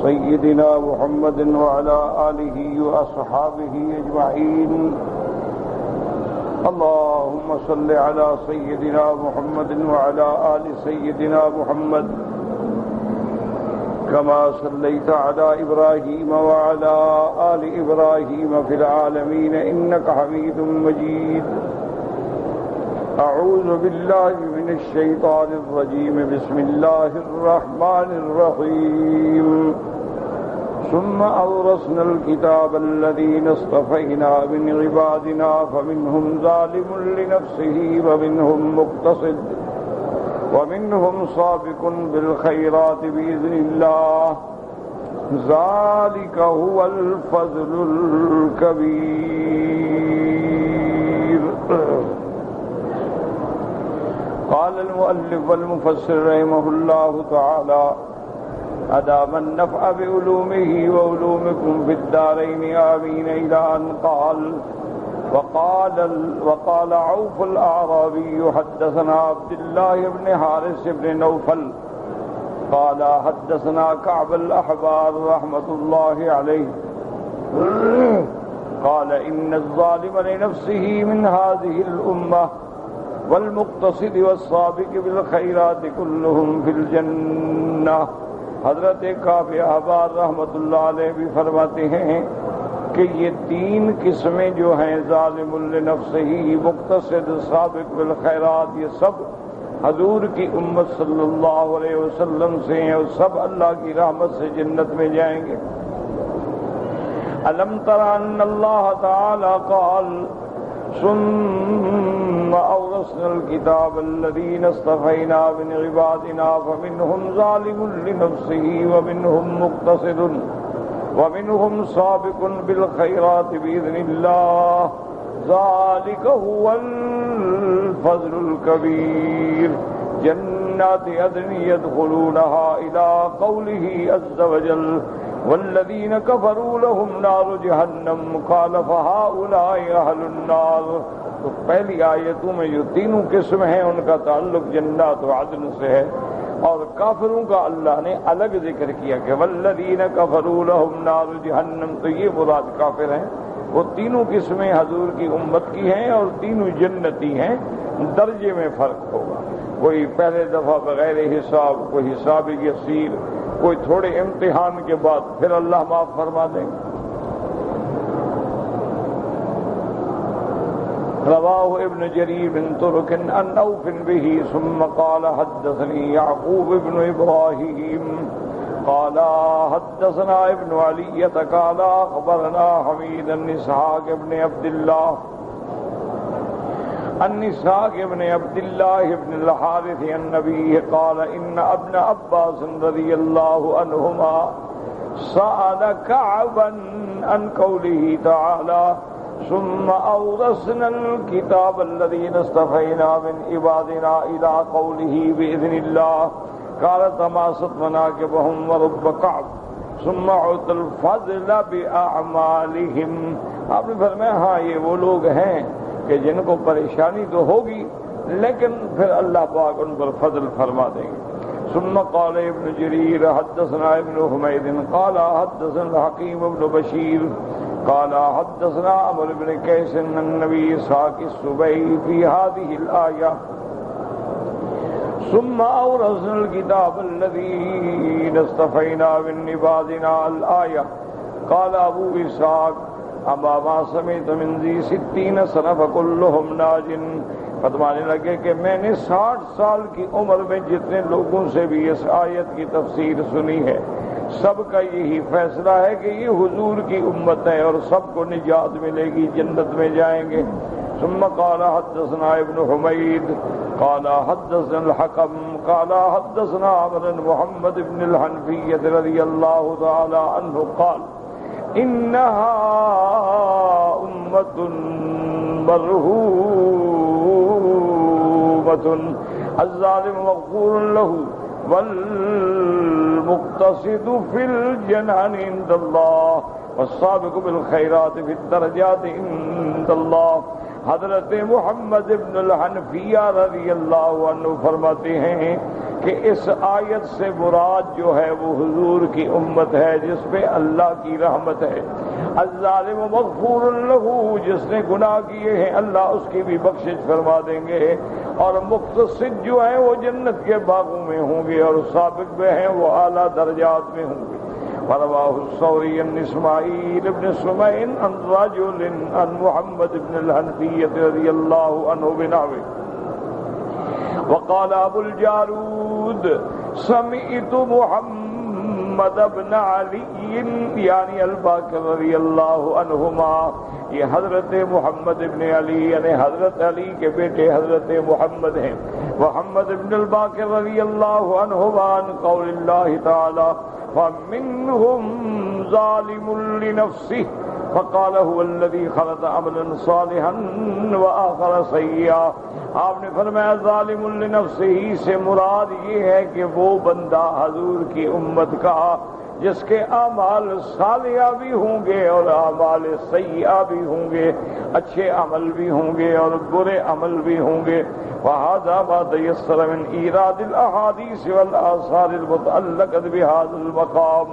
سيدنا محمد وعلى آله وأصحابه أجمعين. اللهم صل على سيدنا محمد وعلى آل سيدنا محمد كما صليت على إبراهيم وعلى آل إبراهيم في العالمين إنك حميد مجيد. أعوذ بالله من الشيطان الرجيم. بسم الله الرحمن الرحيم. ثم أورثنا الكتاب الذين اصطفينا من عبادنا فمنهم ظالم لنفسه ومنهم مقتصد ومنهم سابق بالخيرات بإذن الله. ذلك هو الفضل الكبير. قال المؤلف والمفسر رحمه الله تعالى: أدام النفع بعلومه وعلومكم في الدارين آمين. إلى أن قال: وقال عوف الأعرابي: حدثنا عبد الله بن حارث بن نوفل قال حدثنا كعب الأحبار رحمة الله عليه قال: إن الظالم لنفسه من هذه الأمة والمقتصد والسابق بالخيرات كلهم في الجنة. حضرت کعب احبار رحمۃ اللہ علیہ بھی فرماتے ہیں کہ یہ تین قسمیں جو ہیں، ظالم لنفسہ، مقتصد، سابق بالخیرات، یہ سب حضور کی امت صلی اللہ علیہ وسلم سے ہیں اور سب اللہ کی رحمت سے جنت میں جائیں گے. الم تر ان اللہ تعالی قال: ثم أورثنا الكتاب الذين اصطفينا من عبادنا فمنهم ظالم لنفسه ومنهم مقتصد ومنهم سابق بالخيرات بإذن الله. ذلك هو الفضل الكبير. جنات عدن يدخلونها إلى قوله عز وجل: والذین کفروا لهم نار جہنم. قال فہؤلاء اہل النار. تو پہلی آیتوں میں جو تینوں قسم ہیں ان کا تعلق جنات و عدن سے ہے، اور کافروں کا اللہ نے الگ ذکر کیا کہ والذین کفروا لهم نار جہنم. تو یہ مراد کافر ہیں. وہ تینوں قسمیں حضور کی امت کی ہیں اور تینوں جنتی ہیں. درجے میں فرق ہوگا، کوئی پہلے دفعہ بغیر حساب، کوئی حساب یسیر، کوئی تھوڑے امتحان کے بعد پھر اللہ معاف فرما دیں گے. رواہ ابن جریر بن ترک عن نوف به ثم قال حدثني يعقوب بن ابراہیم قال حدثنا ابن علیۃ قال اخبرنا حمید بن اسحاق بن عبد الله عن اسحاق بن عبد الله بن الحارث عن نبيه قال: إن ابن عباس رضي الله عنهما سأل كعبا عن قوله تعالى: ثم أورثنا الكتاب الذين اصطفينا من عبادنا إلى قوله بإذن الله. قال: تماست مناكبهم ورب كعب ثم عطى الفضل بأعمالهم. آپ نے فرمایا ہاں یہ وہ لوگ ہیں کہ جن کو پریشانی تو ہوگی لیکن پھر اللہ پاک ان پر فضل فرما دیں گے. ثم قال ابن جریر حدثنا ابن حمید قال حدثنا الحکیم بن بشیر قال حدثنا عمرو بن قیس عن النبی اسحاق السبیعی فی هذه الآیہ: ثم أورثنا الكتاب الذين اصطفينا من عبادنا الآیہ. قال ابو اسحاق: اما ما سمعت من ذی 60 سنہ فکلہم ناج. فرمانے لگے کہ میں نے 60 سال کی عمر میں جتنے لوگوں سے بھی اس آیت کی تفسیر سنی ہے، سب کا یہی فیصلہ ہے کہ یہ حضور کی امت ہے اور سب کو نجات ملے گی، جنت میں جائیں گے. ثم قال حدثنا ابن حمید قال حدثنا الحکم قال حدثنا عمرو بن محمد بن الحنفیہ رضی اللہ تعالی عنہ قال: انها امة مرحومة الظالم مغفور له والمقتصد في الجنان عند الله والسابق بالخيرات في الدرجات عند الله. حضرت محمد ابن الحنفیہ رضی اللہ عنہ فرماتے ہیں کہ اس آیت سے مراد جو ہے وہ حضور کی امت ہے جس پہ اللہ کی رحمت ہے. الظالم مغفور لہ، جس نے گناہ کیے ہیں اللہ اس کی بھی بخشش فرما دیں گے، اور مقتصد جو ہیں وہ جنت کے باغوں میں ہوں گے، اور سابق میں ہیں وہ اعلیٰ درجات میں ہوں گے. فرواه الثوری عن اسماعیل ابن سمع عن رجل عن محمد ابن الحنفیہ رضی اللہ عنہ بنحوه. وقال ابو الجارود سمعت محمد ابن علی یعنی الباقر رضی اللہ عنہما. یہ حضرت محمد ابن علی یعنی حضرت علی کے بیٹے حضرت محمد ہیں. محمد ابن الباقر رضی اللہ عنہما عن قول اللہ تعالی فمنهم ظالم لنفسه فقال هو الذي خلق عملا صالحا وآخر سيئا. آپ نے فرمایا ظالم لنفسه سے مراد یہ ہے کہ وہ بندہ حضور کی امت کا جس کے اعمال صالحہ بھی ہوں گے اور اعمال سیئہ بھی ہوں گے، اچھے عمل بھی ہوں گے اور برے عمل بھی ہوں گے. وهذا ما تيسر من إيراد الأحاديث والآثار المتعلقة بهذا المقام.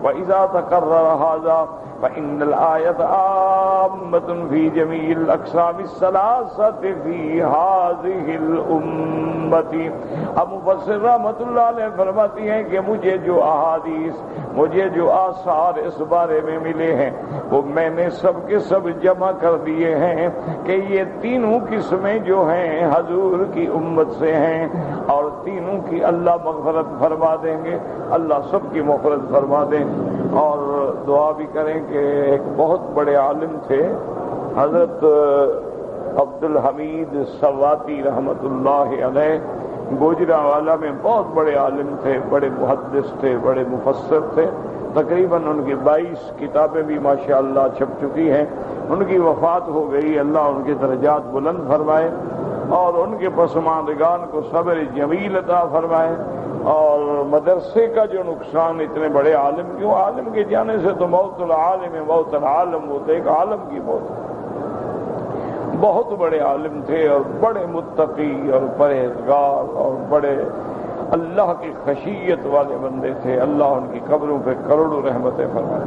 وإذا تكرر هذا فإن الآية عامة في جميع الأقسام الثلاثة في هذه الأمة. اب مفسر رحمۃ اللہ علیہ فرماتی ہیں کہ مجھے جو احادیث، مجھے جو آثار اس بارے میں ملے ہیں وہ میں نے سب کے سب جمع کر دیے ہیں کہ یہ تینوں قسمیں جو ہیں حضور کی امت سے ہیں، اور تینوں کی اللہ مغفرت فرما دیں گے، اللہ سب کی مغفرت فرما دیں. اور دعا بھی کریں کہ ایک بہت بڑے عالم تھے حضرت عبد الحمید سواتی رحمۃ اللہ علیہ، گوجرانوالہ میں بہت بڑے عالم تھے، بڑے محدث تھے، بڑے مفسر تھے. تقریباً ان کی 22 کتابیں بھی ماشاءاللہ چھپ چکی ہیں. ان کی وفات ہو گئی، اللہ ان کے درجات بلند فرمائے اور ان کے پسماندگان کو صبر جمیل عطا فرمائے. اور مدرسے کا جو نقصان، اتنے بڑے عالم کیوں، عالم کے جانے سے تو موت العالم موت العالم ہوتے، ایک عالم کی موت. بہت بڑے عالم تھے اور بڑے متقی اور پرہیزگار اور بڑے اللہ کی خشیت والے بندے تھے. اللہ ان کی قبروں پہ کروڑوں رحمتیں فرمائے.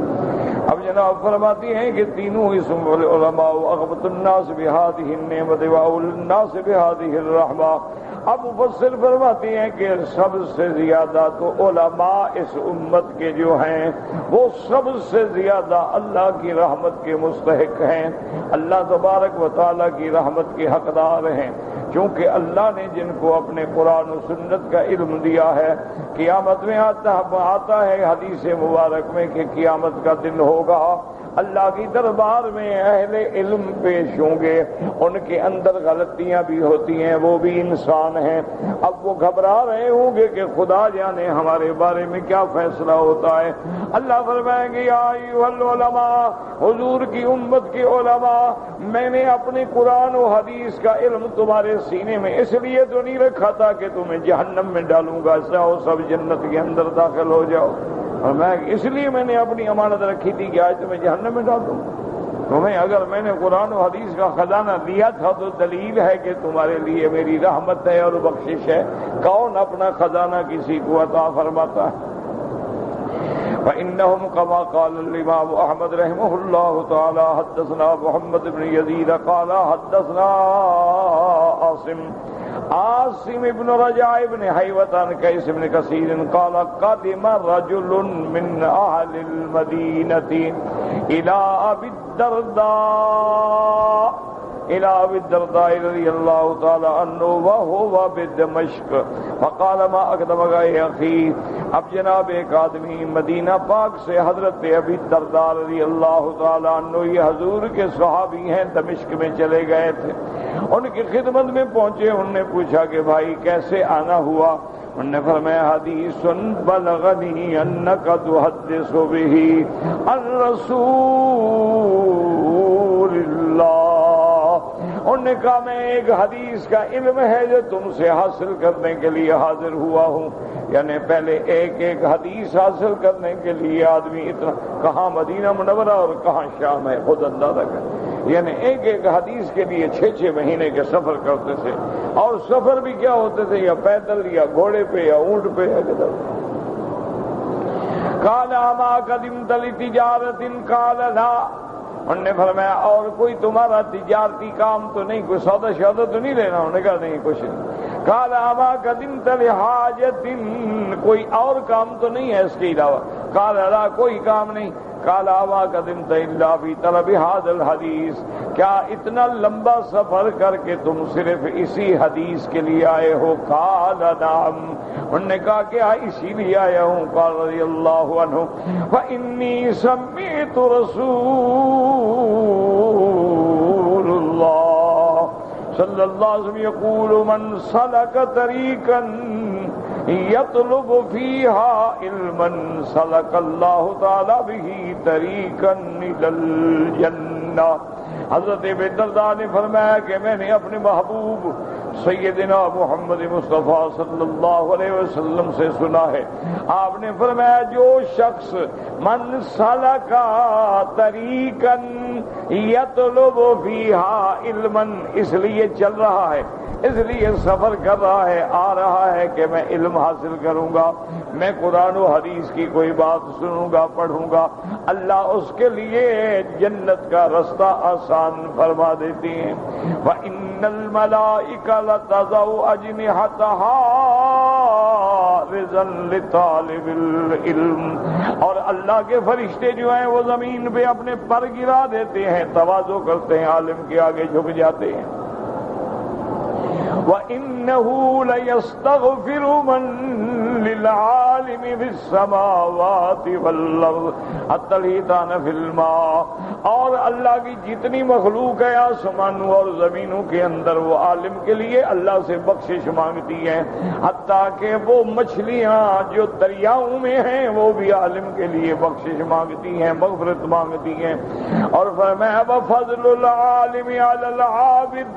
اب جناب فرماتی ہیں کہ تینوں اسم علماء اغبط الناس بهذه النعمت واول الناس بهذه الرحمہ. اب مفسر فرماتی ہیں کہ سب سے زیادہ تو علماء اس امت کے جو ہیں وہ سب سے زیادہ اللہ کی رحمت کے مستحق ہیں، اللہ تبارک و تعالیٰ کی رحمت کے حقدار ہیں. کیونکہ اللہ نے جن کو اپنے قرآن و سنت کا علم دیا ہے، قیامت میں آتا ہے حدیث مبارک میں کہ قیامت کا دن ہوگا، اللہ کی دربار میں اہل علم پیش ہوں گے، ان کے اندر غلطیاں بھی ہوتی ہیں، وہ بھی انسان ہیں. اب وہ گھبرا رہے ہوں گے کہ خدا جانے ہمارے بارے میں کیا فیصلہ ہوتا ہے. اللہ فرمائیں گے یا ایھا العلماء، حضور کی امت کے علماء، میں نے اپنے قرآن و حدیث کا علم تمہارے سینے میں اس لیے تو نہیں رکھا تھا کہ تمہیں جہنم میں ڈالوں گا، جاؤ سب جنت کے اندر داخل ہو جاؤ، اور اس لیے میں نے اپنی امانت رکھی تھی کہ آج تمہیں جہنم میں ڈال دوں. تمہیں اگر میں نے قرآن و حدیث کا خزانہ دیا تھا تو دلیل ہے کہ تمہارے لیے میری رحمت ہے اور بخشش ہے. کون اپنا خزانہ کسی کو عطا فرماتا ہے؟ فإنهم كما قال الإمام أحمد رحمه الله تعالى حدثنا محمد بن يزيد قال حدثنا عاصم ابن رجاء ابن حيوة عن قيس بن كثير قال قدم رجل من أهل المدينة إلى أبي الدرداء رضي الله تعالى عنه وهو بدمشق فقال ما أقدمك يا أخي. اب جناب ایک آدمی مدینہ پاک سے حضرت ابی الدرداء رضی اللہ تعالیٰ عنہ، یہ حضور کے صحابی ہیں، دمشق میں چلے گئے تھے. ان کی خدمت میں پہنچے، انہوں نے پوچھا کہ بھائی کیسے آنا ہوا؟ انہوں نے فرمایا حدیث بلغنی انک تحدث به عن رسول اللہ. انہوں نے کہا میں ایک حدیث کا علم ہے جو تم سے حاصل کرنے کے لیے حاضر ہوا ہوں. یعنی پہلے ایک ایک حدیث حاصل کرنے کے لیے آدمی اتنا، کہاں مدینہ منورہ اور کہاں شام ہے، خود اندازہ کر. یعنی ایک ایک حدیث کے لیے 6 مہینے کے سفر کرتے تھے، اور سفر بھی کیا ہوتے تھے، یا پیدل یا گھوڑے پہ یا اونٹ پہ یا کدھر۔ قال اما قدمت لتجارۃ قال لا، انہوں نے فرمایا اور کوئی تمہارا تجارتی کام تو نہیں، کوئی سودا شودا تو نہیں لینا؟ انہوں نے کہا نہیں کچھ نہیں۔ قال اما قدمت لحاجۃ، کوئی اور کام تو نہیں ہے اس کے علاوہ؟ قال لا، کوئی کام نہیں۔ قال اما قدمت الا فی طلب ھذا الحدیث، کیا اتنا لمبا سفر کر کے تم صرف اسی حدیث کے لیے آئے ہو؟ قال نعم، انہوں نے کہا کہ اسی لیے آیا ہوں۔ قال رضی اللہ عنہ فإنی سمعت رسول اللہ صلی اللہ علیہ وسلم یقول من سلک طریقا یطلب فیہا علما سلک اللہ تعالی بہ طریقا الی الجنہ۔ حضرت ابی الدرداء نے فرمایا کہ میں نے اپنے محبوب سیدنا محمد مصطفیٰ صلی اللہ علیہ وسلم سے سنا ہے، آپ نے فرمایا جو شخص من سلکا طریقا یطلب فیہا علما، اس لیے چل رہا ہے، اس لیے سفر کر رہا ہے، آ رہا ہے کہ میں علم حاصل کروں گا، میں قرآن و حدیث کی کوئی بات سنوں گا، پڑھوں گا، اللہ اس کے لیے جنت کا رستہ آسان فرما دیتی ہیں۔ وَإِنَّ الْمَلَائِكَةَ لَتَضَعُ أَجْنِحَتَهَا رِضًا لِطَالِبِ الْعِلْمِ، اور اللہ کے فرشتے جو ہیں وہ زمین پہ اپنے پر گرا دیتے ہیں، تواضع کرتے ہیں، عالم کے آگے جھک جاتے ہیں۔ وَإِنَّهُ لَيَسْتَغْفِرُ مَن لِلْعَالِمِ فِي السَّمَاوَاتِ وَالْأَرْضِ حَتَّى الْحِيتَانَ فِي الْمَاءِ، اور اللہ کی جتنی مخلوق ہے آسمانوں اور زمینوں کے اندر، وہ عالم کے لیے اللہ سے بخشش مانگتی ہیں، حتیٰ کہ وہ مچھلیاں جو دریاؤں میں ہیں وہ بھی عالم کے لیے بخشش مانگتی ہیں، مغفرت مانگتی ہیں۔ اور فرمایا وَفَضْلُ الْعَالِمِ عَلَى الْعَابِدِ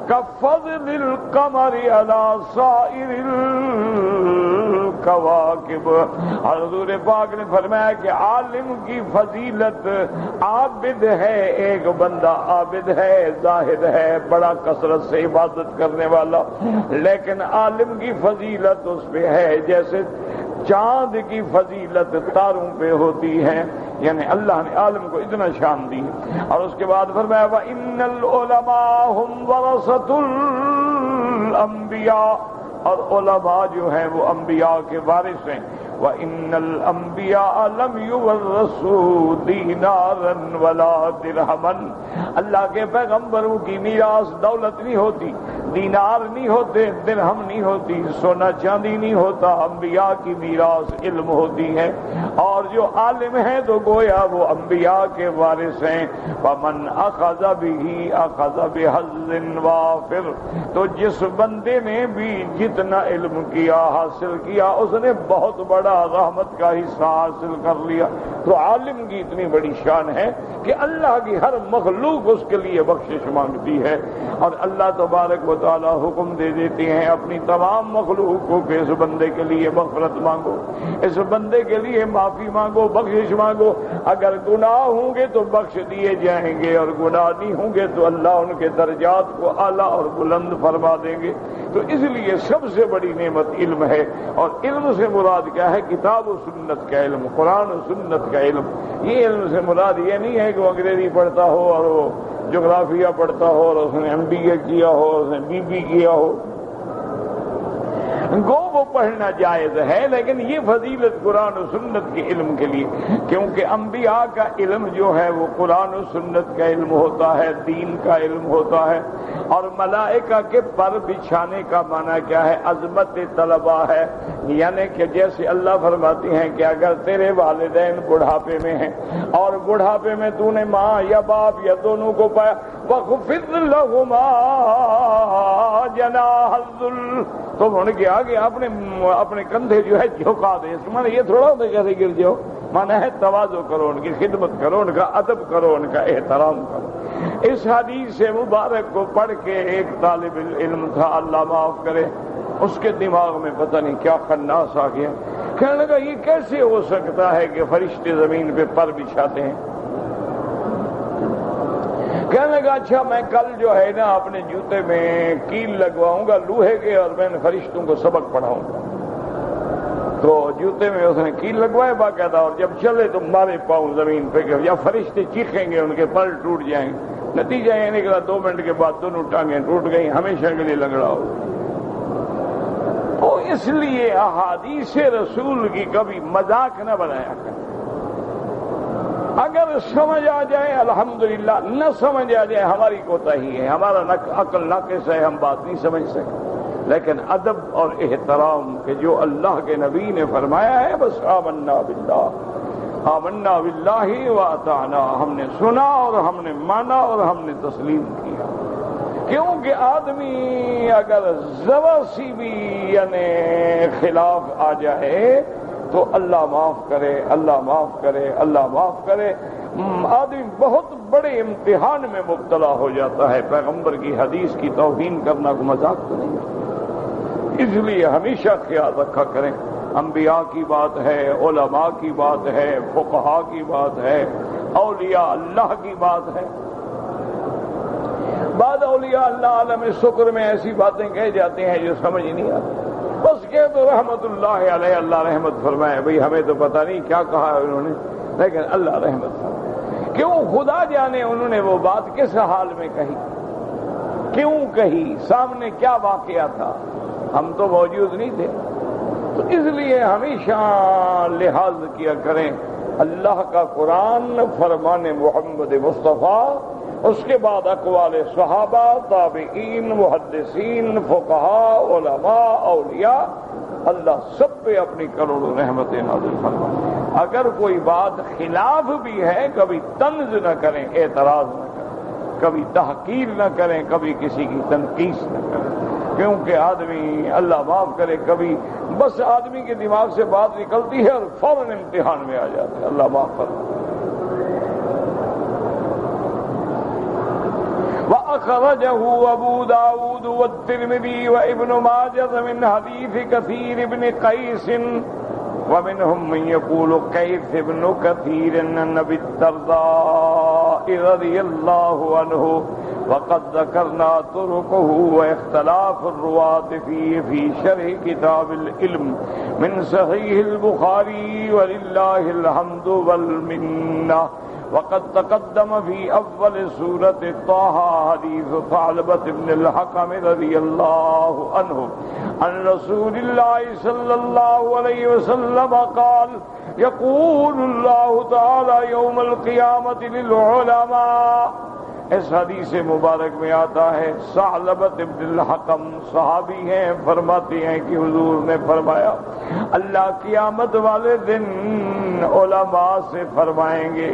كَفَضْلِ الْقَمَرِ عَلَى سَائِرِ الْكَوَاكِبِ، حضور پاک نے فرمایا کہ عالم کی فضیلت، عابد ہے، ایک بندہ عابد ہے، زاہد ہے، بڑا کثرت سے عبادت کرنے والا، لیکن عالم کی فضیلت اس پہ ہے جیسے چاند کی فضیلت تاروں پہ ہوتی ہے، یعنی اللہ نے عالم کو اتنا شان دی۔ اور اس کے بعد فرمایا وَإِنَّ الْعُلَمَاءَ هُمْ وَرَثَةُ الْأَنبِيَاءِ، اور علماء جو ہیں وہ انبیاء کے وارث ہیں۔ وَإِنَّ الْأَنبِيَاءَ لَمْ يُوَرِّثُوا دِينَارًا وَلَا دِرْهَمًا، اللہ کے پیغمبروں کی میراث دولت نہیں ہوتی، دینار نہیں ہوتے، درہم نہیں ہوتی، سونا چاندی نہیں ہوتا، انبیاء کی میراث علم ہوتی ہے، اور جو عالم ہیں تو گویا وہ انبیاء کے وارث ہیں۔ وَمَنْ أَخَذَ بِهِ أَخَذَ بِحَظٍّ وَافِرٍ، تو جس بندے نے بھی جتنا علم کیا، حاصل کیا، اس نے بہت بڑا رحمت کا حصہ حاصل کر لیا۔ تو عالم کی اتنی بڑی شان ہے کہ اللہ کی ہر مخلوق اس کے لیے بخشش مانگتی ہے، اور اللہ تبارک و تعالی حکم دے دیتے ہیں اپنی تمام مخلوق کو کہ اس بندے کے لیے مغفرت مانگو، اس بندے کے لیے معافی مانگو، بخشش مانگو، اگر گناہ ہوں گے تو بخش دیے جائیں گے، اور گناہ نہیں ہوں گے تو اللہ ان کے درجات کو اعلیٰ اور بلند فرما دیں گے۔ تو اس لیے سب سے بڑی نعمت علم ہے، اور علم سے مراد کیا ہے؟ کتاب و سنت کا علم، قرآن و سنت کا علم۔ یہ علم سے مراد یہ نہیں ہے کہ وہ انگریزی پڑھتا ہو اور وہ جغرافیہ پڑھتا ہو اور اس نے MBA کیا ہو اور اس نے BB کیا ہو، گو وہ پڑھنا جائز ہے، لیکن یہ فضیلت قرآن و سنت کے علم کے لیے، کیونکہ انبیاء کا علم جو ہے وہ قرآن و سنت کا علم ہوتا ہے، دین کا علم ہوتا ہے۔ اور ملائکہ کے پر بچھانے کا معنی کیا ہے؟ عظمت طلبہ ہے، یعنی کہ جیسے اللہ فرماتے ہیں کہ اگر تیرے والدین بڑھاپے میں ہیں اور بڑھاپے میں تو نے ماں یا باپ یا دونوں کو پایا، وَخْفِضْ لَهُمَا جَنَاحَ الذُّلِّ، تو ان کے آگے اپنے کندھے جو ہے جھکا دے، اس معنی یہ تھوڑا ہوتا ہے کیسے گر جاؤ، معنی ہے تواضع کرو، ان کی خدمت کرو، ان کا ادب کرو، ان کا احترام کرو۔ اس حدیث سے مبارک کو پڑھ کے ایک طالب علم تھا، اللہ معاف کرے، اس کے دماغ میں پتہ نہیں کیا خناس آ گیا، کہنے لگا یہ کیسے ہو سکتا ہے کہ فرشتے زمین پہ پر بچھاتے ہیں؟ کہنے لگا اچھا میں کل جو ہے نا اپنے جوتے میں کیل لگواؤں گا لوہے کے اور میں فرشتوں کو سبق پڑھاؤں گا. تو جوتے میں اس نے کیل لگوائے باقاعدہ، اور جب چلے تو مارے پاؤں زمین پہ کہ یا فرشتے چیخیں گے، ان کے پر ٹوٹ جائیں گے. نتیجہ یہ نکلا 2 منٹ کے بعد دونوں ٹانگیں ٹوٹ گئی، ہمیشہ کے لیے لنگڑا ہو. تو اس لیے احادیث رسول کی کبھی مذاق نہ بنایا کریں. اگر سمجھ آ جائے الحمدللہ، نہ سمجھ آ جائے ہماری کوتاہی ہے، ہمارا عقل ناقص ہے، ہم بات نہیں سمجھ سکتے. لیکن ادب اور احترام کہ جو اللہ کے نبی نے فرمایا ہے بس آمنا باللہ واطعنا، ہم نے سنا اور ہم نے مانا اور ہم نے تسلیم کیا. کیونکہ آدمی اگر ذرا سی بھی یعنی خلاف آ جائے تو اللہ معاف کرے، اللہ معاف کرے، اللہ معاف کرے، آدمی بہت بڑے امتحان میں مبتلا ہو جاتا ہے. پیغمبر کی حدیث کی توہین کرنا کو مذاق تو نہیں ہے. اس لیے ہمیشہ خیال رکھا کریں، انبیاء کی بات ہے، علماء کی بات ہے، فقہاء کی بات ہے، اولیاء اللہ کی بات ہے. بعد اولیاء اللہ عالم شکر میں ایسی باتیں کہہ جاتے ہیں جو سمجھ نہیں آتی. بس کہہ تو رحمت اللہ علیہ، اللہ رحمت فرمائے. بھئی ہمیں تو پتہ نہیں کیا کہا ہے انہوں نے، لیکن اللہ رحمت فرمائے. کیوں خدا جانے انہوں نے وہ بات کس حال میں کہی، کیوں کہی، سامنے کیا واقعہ تھا، ہم تو موجود نہیں تھے. تو اس لیے ہمیشہ لحاظ کیا کریں اللہ کا قرآن، فرمان محمد مصطفیٰ، اس کے بعد اقوال صحابہ، تابعین، محدثین، فقہاء، علماء، اولیاء، اللہ سب پہ اپنی کروڑوں رحمتیں نازل فرمائے. اگر کوئی بات خلاف بھی ہے کبھی طنز نہ کریں، اعتراض نہ کریں، کبھی تحقیر نہ کریں، کبھی کسی کی تنقیص نہ کریں. کیونکہ آدمی اللہ معاف کرے کبھی بس آدمی کے دماغ سے بات نکلتی ہے اور فوراً امتحان میں آ جاتا ہے. اللہ معاف فرمائے. وأخرجه أبو داود والترمذي وابن ماجه من حديث كثير بن قيس، ومنهم من يقول قيس بن كثير عن أبي الدرداء رضي الله عنه، وقد ذكرنا طرقه واختلاف الرواة فيه في شرح كتاب العلم من صحيح البخاري ولله الحمد والمنة. وقد تقدم في أول سورة طه حديث ثعلبة بن الحكم رضي الله عنه عن رسول الله صلى الله عليه وسلم قال: يقول الله تعالى يوم القيامة للعلماء. اس حدیث مبارک میں آتا ہے ثعلبۃ بن الحکم صحابی ہیں، فرماتے ہیں کہ حضور نے فرمایا اللہ قیامت والے دن علماء سے فرمائیں گے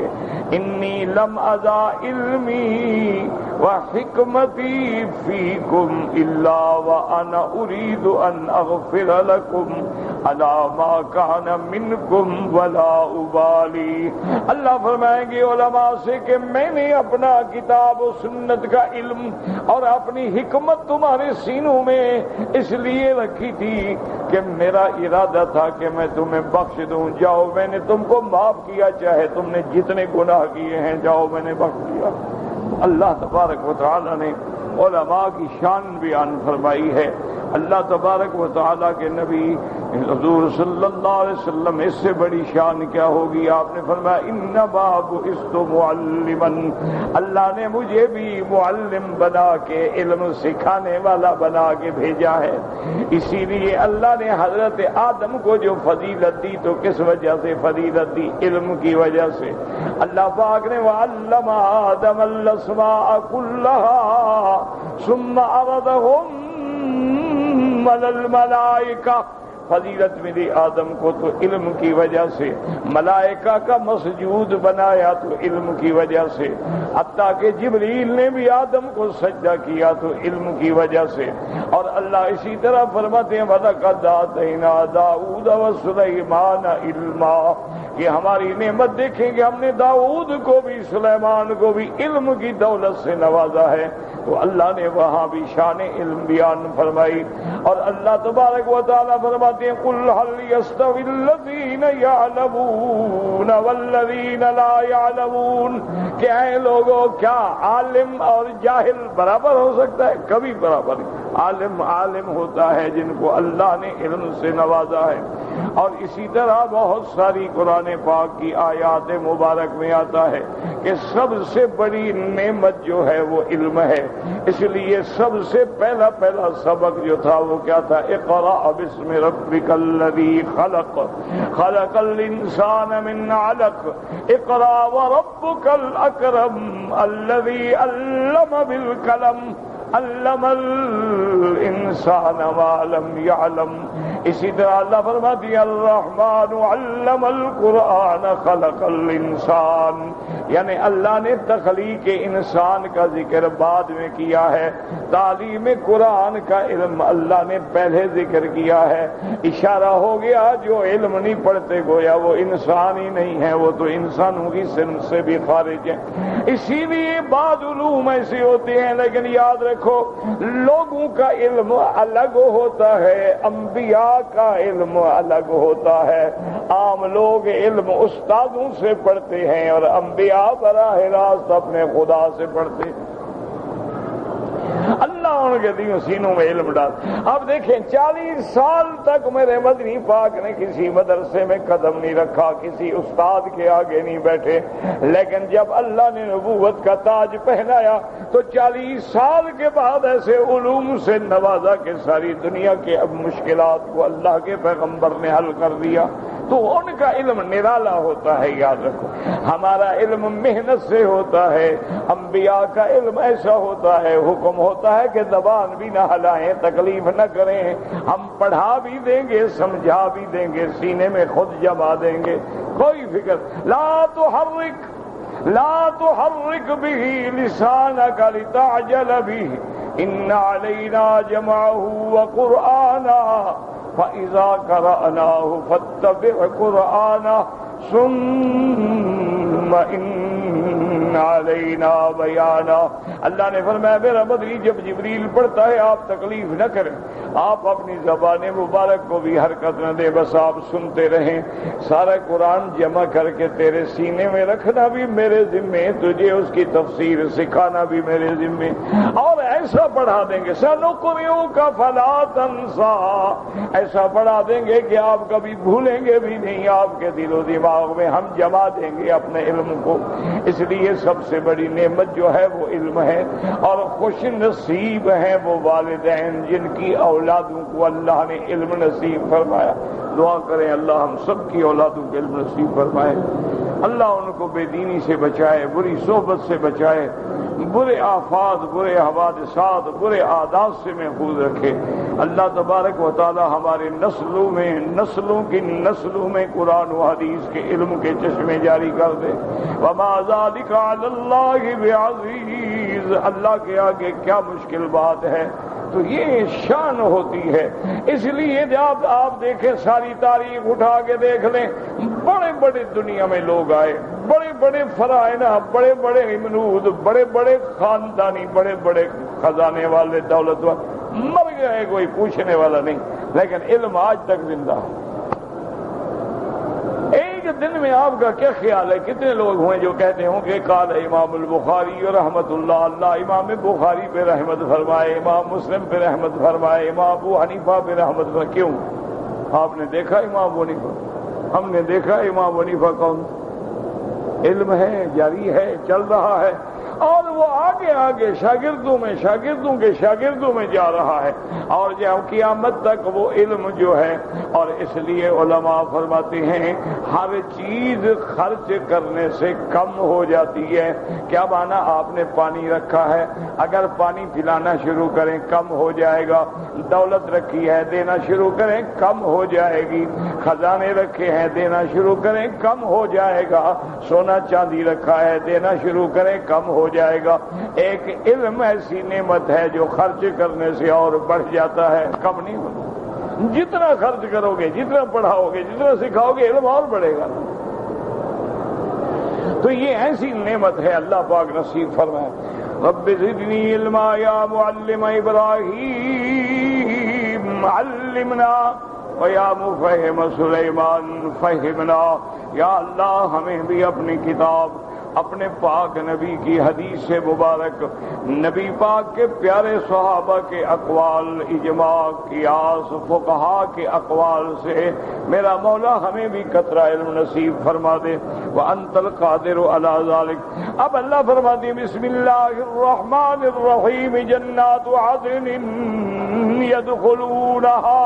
انی لم اضع علمی وحکمتی فیکم الا وانا اريد ان اغفر لكم على ما كان منكم ولا ابالی. اللہ فرمائیں گے علماء سے کہ میں نے اپنا کتاب و سنت کا علم اور اپنی حکمت تمہارے سینوں میں اس لیے رکھی تھی کہ میرا ارادہ تھا کہ میں تمہیں بخش دوں. جاؤ میں نے تم کو معاف کیا، چاہے تم نے جتنے گناہ کیے ہیں جاؤ میں نے بخش دیا. اللہ تبارک و تعالی نے علماء کی شان بیان فرمائی ہے. اللہ تبارک و تعالیٰ کے نبی حضور صلی اللہ علیہ وسلم اس سے بڑی شان کیا ہوگی. آپ نے فرمایا انما بعثت معلما، اللہ نے مجھے بھی معلم بنا کے علم سکھانے والا بنا کے بھیجا ہے. اسی لیے اللہ نے حضرت آدم کو جو فضیلت دی تو کس وجہ سے فضیلت دی؟ علم کی وجہ سے. اللہ پاک نے وعلم آدم الاسماء كلها ثم عرضهم على الملائکہ. فضیلت ملی آدم کو تو علم کی وجہ سے، ملائکہ کا مسجود بنایا تو علم کی وجہ سے، حتیٰ کہ جبریل نے بھی آدم کو سجدہ کیا تو علم کی وجہ سے. اور اللہ اسی طرح فرماتے ہیں وَلَقَدْ آتَيْنَا دَاوُودَ وَسُلَيْمَانَ عِلْمًا، کہ ہماری نعمت دیکھیں کہ ہم نے داؤد کو بھی سلیمان کو بھی علم کی دولت سے نوازا ہے. تو اللہ نے وہاں بھی شان علم بیان فرمائی. اور اللہ تبارک و تعالیٰ فرماتے فرماتے ہیں قل هل يستوي الذين يعلمون والذين لا يعلمون، کہ اے لوگوں کیا عالم اور جاہل برابر ہو سکتا ہے؟ کبھی برابر نہیں۔ عالم ہوتا ہے جن کو اللہ نے علم سے نوازا ہے، اور اسی طرح بہت ساری قرآن پاک کی آیات مبارک میں آتا ہے کہ سب سے بڑی نعمت جو ہے وہ علم ہے۔ اس لیے سب سے پہلا سبق جو تھا وہ کیا تھا؟ اقرأ باسم ربک الذی خلق، خلق الانسان من علق، اقرأ وربک الاکرم الذی علم بالقلم، علم الانسان ما لم يعلم۔ اسی طرح اللہ فرماتی ہے الرحمن علم القرآن خلق الانسان، یعنی اللہ نے تخلیق انسان کا ذکر بعد میں کیا ہے، تعلیم قرآن کا علم اللہ نے پہلے ذکر کیا ہے۔ اشارہ ہو گیا جو علم نہیں پڑھتے گویا وہ انسان ہی نہیں ہے، وہ تو انسانوں کی صنف سے بھی خارج ہے۔ اسی لیے بعض علوم ایسے ہوتے ہیں، لیکن یاد رکھو لوگوں کا علم الگ ہوتا ہے، انبیاء کا علم الگ ہوتا ہے۔ عام لوگ علم استادوں سے پڑھتے ہیں اور انبیاء براہ راست اپنے خدا سے پڑھتے ہیں۔ اللہ ان کے دلوں سینوں میں علم ڈال۔ اب دیکھیں 40 سال تک میرے مدنی پاک نے کسی مدرسے میں قدم نہیں رکھا، کسی استاد کے آگے نہیں بیٹھے، لیکن جب اللہ نے نبوت کا تاج پہنایا تو 40 سال کے بعد ایسے علوم سے نوازا کہ ساری دنیا کے اب مشکلات کو اللہ کے پیغمبر نے حل کر دیا۔ تو ان کا علم نرالا ہوتا ہے، یاد رکھو۔ ہمارا علم محنت سے ہوتا ہے، انبیاء کا علم ایسا ہوتا ہے، حکم ہوتا ہے کہ زبان بھی نہ ہلائیں، تکلیف نہ کریں، ہم پڑھا بھی دیں گے، سمجھا بھی دیں گے، سینے میں خود جما دیں گے، کوئی فکر۔ لا تحرک به لسانک لتعجل به ان علینا جمعه وقرآنا فَإِذَا قَرَأْنَاهُ فَاتَّبِعْ قُرْآنَهُ ثُمَّ إِنَّ عَلَيْنَا بَيَانَهُ۔ اللہ نے فرمایا میرا مدنی جب جبریل پڑھتا ہے آپ تکلیف نہ کریں، آپ اپنی زبان مبارک کو بھی حرکت نہ دیں، بس آپ سنتے رہیں۔ سارا قرآن جمع کر کے تیرے سینے میں رکھنا بھی میرے ذمے، تجھے اس کی تفسیر سکھانا بھی میرے ذمے، اور ایسا پڑھا دیں گے سَنُقْرِئُكَ فَلَا تَنسَىٰ، ایسا پڑھا دیں گے کہ آپ کبھی بھولیں گے بھی نہیں، آپ کے دل و دماغ میں ہم جما دیں گے اپنے علم کو۔ اس لیے سب سے بڑی نعمت جو ہے وہ علم ہے، اور خوش نصیب ہیں وہ والدین جن کی اولادوں کو اللہ نے علم نصیب فرمایا۔ دعا کریں اللہ ہم سب کی اولادوں کو علم نصیب فرمائے، اللہ ان کو بے دینی سے بچائے، بری صحبت سے بچائے، برے آفات، برے حوادثات، برے عادات سے محفوظ رکھے۔ اللہ تبارک و تعالی ہمارے نسلوں کی نسلوں میں قرآن و حدیث کے علم کے چشمے جاری کر دے۔ وما ذلک علی اللہ بعزیز، اللہ کے آگے کیا مشکل بات ہے، تو یہ شان ہوتی ہے۔ اس لیے جب آپ دیکھیں ساری تاریخ اٹھا کے دیکھ لیں، بڑے بڑے دنیا میں لوگ آئے، بڑے بڑے فرائض، بڑے بڑے امنود، بڑے بڑے خاندانی، بڑے بڑے خزانے والے، دولت والے مر گئے، کوئی پوچھنے والا نہیں، لیکن علم آج تک زندہ ہے۔ ایک دن میں آپ کا کیا خیال ہے کتنے لوگ ہوئے جو کہتے ہوں کہ قال امام البخاری رحمت اللہ، اللہ امام بخاری پہ رحمت فرمائے، امام مسلم پہ رحمت فرمائے، امام ابو حنیفہ پہ رحمت فرمائے؟ کیوں؟ آپ نے دیکھا امام ابو حنیفہ؟ ہم نے دیکھا امام ابو حنیفہ کون؟ علم ہے، جاری ہے، چل رہا ہے، اور وہ آگے آگے شاگردوں کے شاگردوں میں جا رہا ہے، اور جب قیامت تک وہ علم جو ہے۔ اور اس لیے علماء فرماتے ہیں ہر چیز خرچ کرنے سے کم ہو جاتی ہے۔ کیا مانا؟ آپ نے پانی رکھا ہے، اگر پانی پلانا شروع کریں کم ہو جائے گا، دولت رکھی ہے دینا شروع کریں کم ہو جائے گی، خزانے رکھے ہیں دینا شروع کریں کم ہو جائے گا، سونا چاندی رکھا ہے دینا شروع کریں کم ہو جائے گا۔ ایک علم ایسی نعمت ہے جو خرچ کرنے سے اور بڑھ جاتا ہے، کم نہیں ہوتا۔ جتنا خرچ کرو گے، جتنا پڑھاؤ گے، جتنا سکھاؤ گے، علم اور بڑھے گا۔ تو یہ ایسی نعمت ہے، اللہ پاک نصیب فرمائے۔ رب زدنی علما یا معلم ابراہیم علمنا ویا مفہم سلیمان فہمنا. یا اللہ ہمیں بھی اپنی کتاب اپنے پاک نبی کی حدیث سے مبارک، نبی پاک کے پیارے صحابہ کے اقوال، اجماع، قیاس، فقہا کے اقوال سے میرا مولا ہمیں بھی قطرہ علم نصیب فرما دے. وانت القادر علی ذلک. اب اللہ فرماتے ہیں بسم اللہ الرحمن الرحیم جنات عدن يدخلونها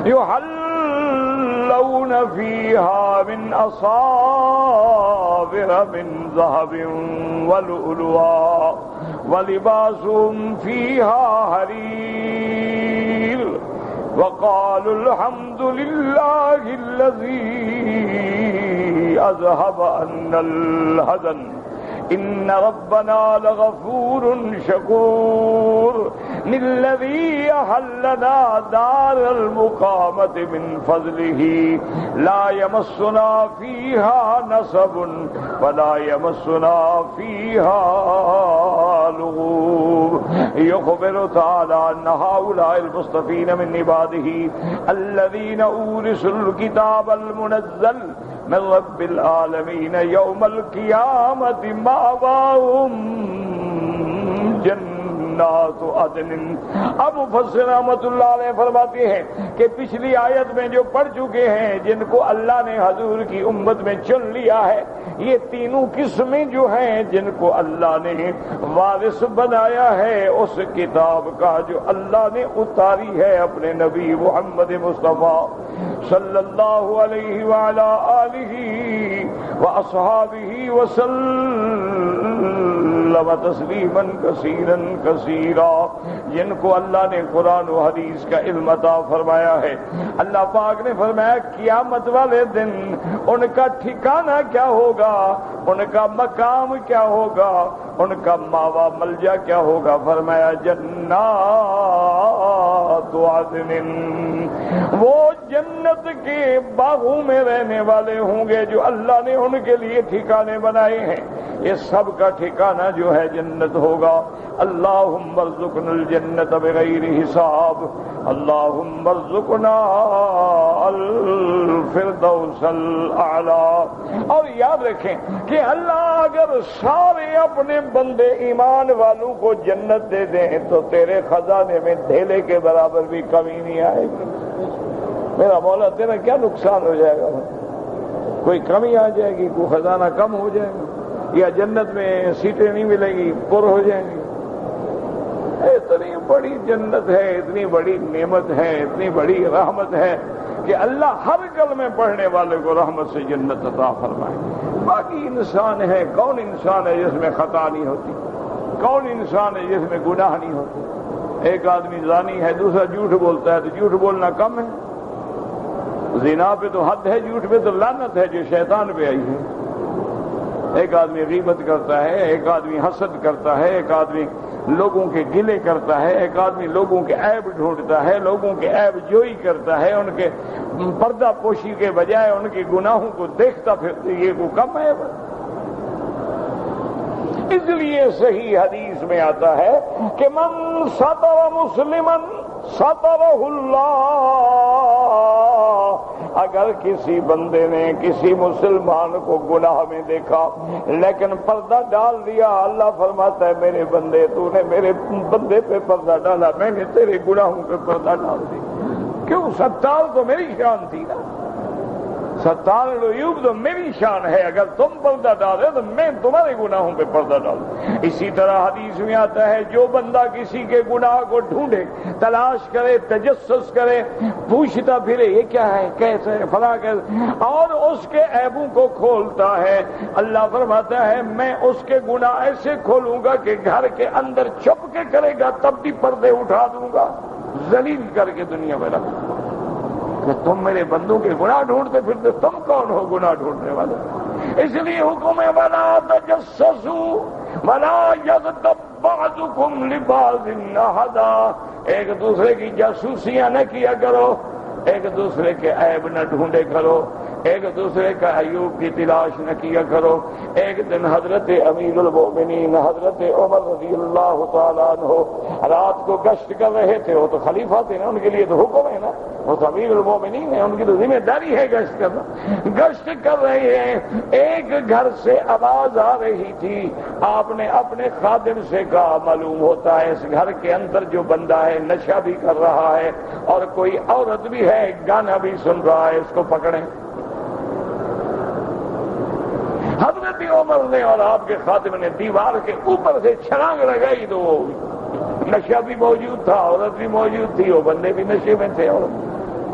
يحلون فيها من أصابر من ذهب ولؤلؤا ولباسهم فيها حرير وقالوا الحمد لله الذي أذهب عنا الحزن إن ربنا لغفور شكور للذي أحلنا دار المقامة من فضله لا يمسنا فيها نصب ولا يمسنا فيها لغوب. يخبر تعالى أن هؤلاء المصطفين من عباده الذين أورثوا الكتاب المنزل من رب العالمین یوم القیامت مأواہم جنات عدن. اب مفسر رحمۃ اللہ علیہ فرماتے ہیں کہ پچھلی آیت میں جو پڑھ چکے ہیں جن کو اللہ نے حضور کی امت میں چن لیا ہے، یہ تینوں قسمیں جو ہیں جن کو اللہ نے وارث بنایا ہے اس کتاب کا جو اللہ نے اتاری ہے اپنے نبی محمد مصطفیٰ صلی اللہ علیہ وعلا آلہ واصحابہ وسلم تسلیما کثیرا کثیرا، جن کو اللہ نے قرآن و حدیث کا علم عطا فرمایا ہے. اللہ پاک نے فرمایا قیامت والے دن ان کا ٹھکانہ کیا ہوگا، ان کا مقام کیا ہوگا، ان کا ماوا ملجا کیا ہوگا. فرمایا جنات عدن، وہ جنت کے باغوں میں رہنے والے ہوں گے جو اللہ نے ان کے لیے ٹھکانے بنائے ہیں. یہ سب کا ٹھکانہ جو ہے جنت ہوگا. اللہم ارزقنا الجنت بغیر حساب، اللہم ارزقنا الفردوس الاعلی. اور یاد رکھیں کہ اللہ اگر سارے اپنے بندے ایمان والوں کو جنت دے دیں تو تیرے خزانے میں ڈھیلے کے برابر بھی کمی نہیں آئے گی. میرا مولا تیرا کیا نقصان ہو جائے گا؟ کوئی کمی آ جائے گی، کوئی خزانہ کم ہو جائے گا، یا جنت میں سیٹیں نہیں ملیں گی، پر ہو جائیں گی. اتنی بڑی جنت ہے، اتنی بڑی نعمت ہے، اتنی بڑی رحمت ہے کہ اللہ ہر کلمے پڑھنے والے کو رحمت سے جنت عطا فرمائے. باقی انسان ہے، کون انسان ہے جس میں خطا نہیں ہوتی؟ کون انسان ہے جس میں گناہ نہیں ہوتے؟ ایک آدمی زانی ہے، دوسرا جھوٹ بولتا ہے تو جھوٹ بولنا کم ہے؟ زنا پہ تو حد ہے، جھوٹ پہ تو لعنت ہے جو شیطان پہ آئی ہے. ایک آدمی غیبت کرتا ہے، ایک آدمی حسد کرتا ہے، ایک آدمی لوگوں کے گلے کرتا ہے، ایک آدمی لوگوں کے عیب ڈھونڈتا ہے، لوگوں کے عیب جوئی کرتا ہے، ان کے پردہ پوشی کے بجائے ان کے گناہوں کو دیکھتا پھرتا. یہ کو کم ہے؟ اس لیے صحیح حدیث میں آتا ہے کہ من ستر مسلما سترہ اللہ. اگر کسی بندے نے کسی مسلمان کو گناہ میں دیکھا لیکن پردہ ڈال دیا، اللہ فرماتا ہے میرے بندے تو نے میرے بندے پہ پردہ ڈالا، میں نے تیرے گناہوں پہ پردہ ڈال دیا. کیوں؟ ستار تو میری شان تھی نا، ستار العیوب تو میری شان ہے. اگر تم پردہ ڈالے تو میں تمہارے گناہوں پہ پردہ ڈالوں. اسی طرح حدیث میں آتا ہے جو بندہ کسی کے گناہ کو ڈھونڈے، تلاش کرے، تجسس کرے، پوچھتا پھرے یہ کیا ہے، کیسے فلاں کیسے، اور اس کے عیبوں کو کھولتا ہے، اللہ فرماتا ہے میں اس کے گناہ ایسے کھولوں گا کہ گھر کے اندر چھپ کے کرے گا تب بھی پردے اٹھا دوں گا، ذلیل کر کے دنیا میں رکھ دوں گا. کہ تم میرے بندوں کے گناہ ڈھونڈتے پھرتے، تم کون ہو گناہ ڈھونڈنے والے؟ اس لیے حکم ہے وَلَا تَجَسَّسُوا وَلَا يَغْتَبْ بَعْضُكُمْ لِبَعْضٍ أَحَدًا. ایک دوسرے کی جاسوسیاں نہ کیا کرو، ایک دوسرے کے عیب نہ ڈھونڈے کرو. ایک دوسرے کا عیوب کی تلاش نہ کیا کرو۔ ایک دن حضرت امیر المومنین حضرت عمر رضی اللہ تعالیٰ عنہ رات کو گشت کر رہے تھے، وہ تو خلیفہ تھے نا، ان کے لیے تو حکم ہے نا، وہ تو امیر المومنین ہے، ان کی تو ذمہ داری ہے گشت کرنا۔ گشت کر رہے ہیں، ایک گھر سے آواز آ رہی تھی، آپ نے اپنے خادم سے کہا معلوم ہوتا ہے اس گھر کے اندر جو بندہ ہے نشہ بھی کر رہا ہے اور کوئی عورت بھی ہے گانا بھی سن رہا ہے، اس کو پکڑیں۔ حضرت عمر نے اور آپ کے خادم نے دیوار کے اوپر سے چھلانگ لگائی تو وہ نشہ بھی موجود تھا، عورت بھی موجود تھی، وہ بندے بھی نشے میں تھے، اور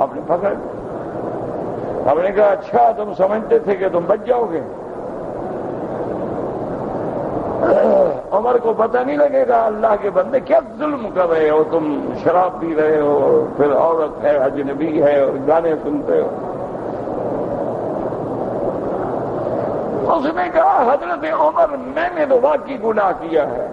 آپ نے پکڑ۔ آپ نے کہا اچھا تم سمجھتے تھے کہ تم بچ جاؤ گے؟ عمر کو پتہ نہیں لگے گا اللہ کے بندے کیا ظلم کر رہے ہو، تم شراب پی رہے ہو، پھر عورت ہے اجنبی ہے اور گانے سنتے ہو۔ اس نے کہا حضرت عمر میں نے تو واقعی گناہ کیا ہے،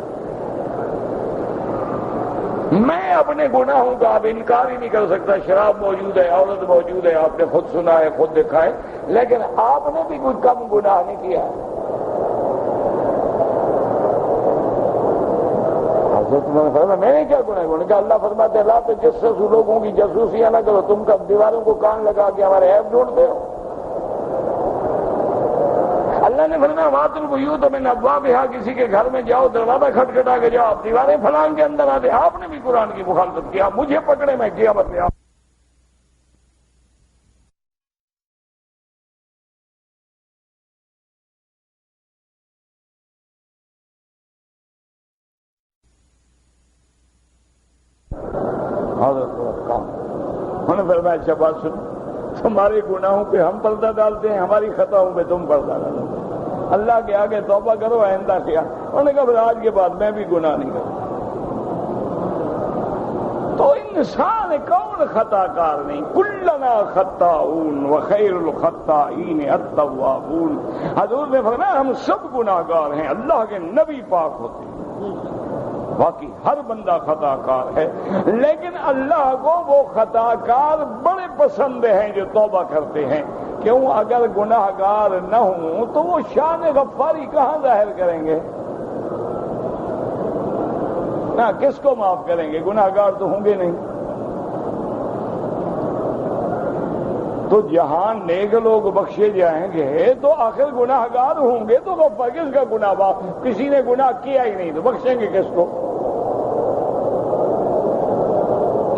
میں اپنے گناہوں کا اب انکار ہی نہیں کر سکتا، شراب موجود ہے، عورت موجود ہے، آپ نے خود سنا ہے، خود دیکھا ہے، لیکن آپ نے بھی کوئی کم گناہ نہیں کیا۔ میں نے کیا گناہ کیا؟ اللہ فرماتے لا تجسسوا، لوگوں کی جاسوسیاں نہ کرو، تم کب دیواروں کو کان لگا کے ہمارے عیب ڈھونڈتے ہو؟ اللہ نے فرمایا وَأْتُوا الْبُيُوتَ مِنْ أَبْوَابِهَا، کسی کے گھر میں جاؤ دروازہ کھٹکھٹا کے جاؤ، آپ دیواریں پھلانگ کے اندر آتے، آپ نے بھی قرآن کی مخالفت کیا، مجھے پکڑے میں قیامت میں آپ۔ انہوں نے فرمایا اچھا بات سنو، تمہارے گناہوں پہ ہم پردہ ڈالتے ہیں، ہماری خطاؤں پہ تم پردہ ڈالتے ہیں، اللہ کے آگے توبہ کرو آئندہ کیا۔ انہوں نے کہا پھر آج کے بعد میں بھی گناہ نہیں کروں۔ تو انسان کون خطا کار نہیں؟ کلنا خطاؤن وخیر الخطائین التوابون۔ حضور نے فرمایا ہم سب گناہ گار ہیں، اللہ کے نبی پاک ہوتے ہیں، باقی ہر بندہ خطا کار ہے، لیکن اللہ کو وہ خطا کار بڑے پسند ہیں جو توبہ کرتے ہیں۔ کیوں؟ اگر گناہ گار نہ ہوں تو وہ شان غفاری کہاں ظاہر کریں گے؟ نہ کس کو معاف کریں گے؟ گناہ گار تو ہوں گے نہیں۔ تو جہاں نیک لوگ بخشے جائیں گے تو آخر گناہ گار ہوں گے تو غفار کس کا گناہ معاف؟ کسی نے گناہ کیا ہی نہیں تو بخشیں گے کس کو؟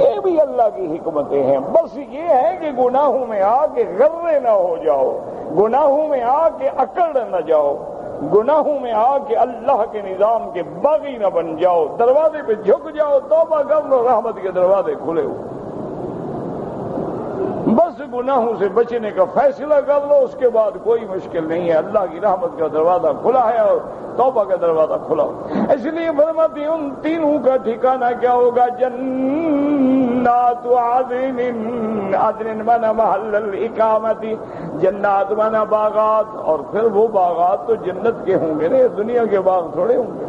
یہ بھی اللہ کی حکمتیں ہیں، بس یہ ہے کہ گناہوں میں آ کے غرے نہ ہو جاؤ، گناہوں میں آ کے اکڑ نہ جاؤ، گناہوں میں آ کے اللہ کے نظام کے باغی نہ بن جاؤ، دروازے پہ جھک جاؤ، توبہ کر لو، رحمت کے دروازے کھلے ہو، بس گناہوں سے بچنے کا فیصلہ کر لو، اس کے بعد کوئی مشکل نہیں ہے، اللہ کی رحمت کا دروازہ کھلا ہے اور توبہ کا دروازہ کھلا ہو۔ اس لیے فرماتے ہیں ان تینوں کا ٹھکانہ کیا ہوگا؟ جنات عدن، عدن مانا محل الاقامت، جنات مانا باغات، اور پھر وہ باغات تو جنت کے ہوں گے نا، دنیا کے باغ تھوڑے ہوں گے۔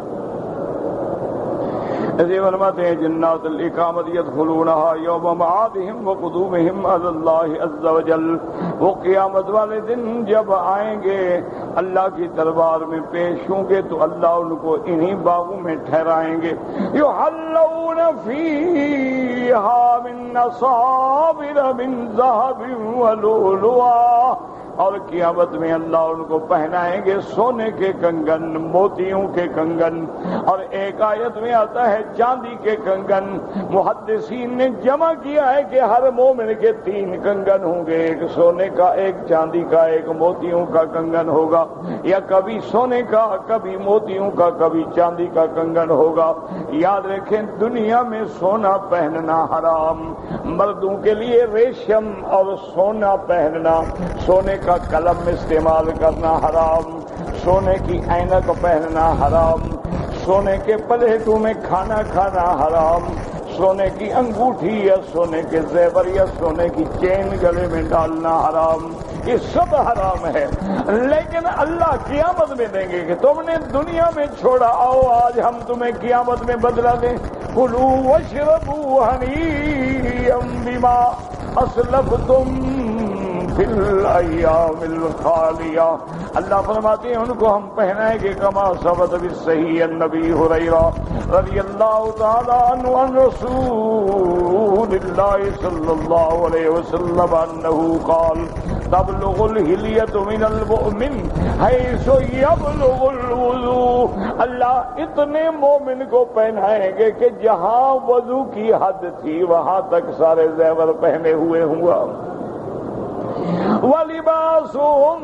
ایسے فرماتے ہیں جنات الاقامت یدخلونها یوم معادہم وقدومہم علی اللہ عز وجل، وہ قیامت والے دن جب آئیں گے اللہ کی دربار میں پیش ہوں گے تو اللہ ان کو انہی باغوں میں ٹھہرائیں گے۔ یحلون فیہا من اصابر من ذہب ولؤلؤا، اور قیامت میں اللہ ان کو پہنائیں گے سونے کے کنگن، موتیوں کے کنگن، اور ایک آیت میں آتا ہے چاندی کے کنگن۔ محدثین نے جمع کیا ہے کہ ہر مومن کے 3 کنگن ہوں گے، ایک سونے کا، ایک چاندی کا، ایک موتیوں کا کنگن ہوگا، یا کبھی سونے کا، کبھی موتیوں کا، کبھی چاندی کا کنگن ہوگا۔ یاد رکھیں دنیا میں سونا پہننا حرام، مردوں کے لیے ریشم اور سونا پہننا، سونے کا قلم استعمال کرنا حرام، سونے کی اینک پہننا حرام، سونے کے پلیٹوں میں کھانا کھانا حرام، سونے کی انگوٹھی یا سونے کے زیور یا سونے کی چین گلے میں ڈالنا حرام، یہ سب حرام ہے۔ لیکن اللہ قیامت میں دیں گے کہ تم نے دنیا میں چھوڑا، آؤ آج ہم تمہیں قیامت میں بدلہ دیں۔ کلوا واشربوا ہنیئا بما اسلفتم فی الایام الخالیہ. اللہ فرماتے ہیں ان کو ہم پہنائیں گے کما ثبت بالصحیح النبی ہریرہ رضی اللہ تعالی عنہ عن رسول اللہ صلی اللہ علیہ وسلم انہ قال تبلغ الحلیۃ من المؤمن حیث یبلغ الوضوء. اللہ اتنے مومن کو پہنائیں گے کہ جہاں وضو کی حد تھی وہاں تک سارے زیور پہنے ہوئے ہوں گا. وَلِبَاسُهُمْ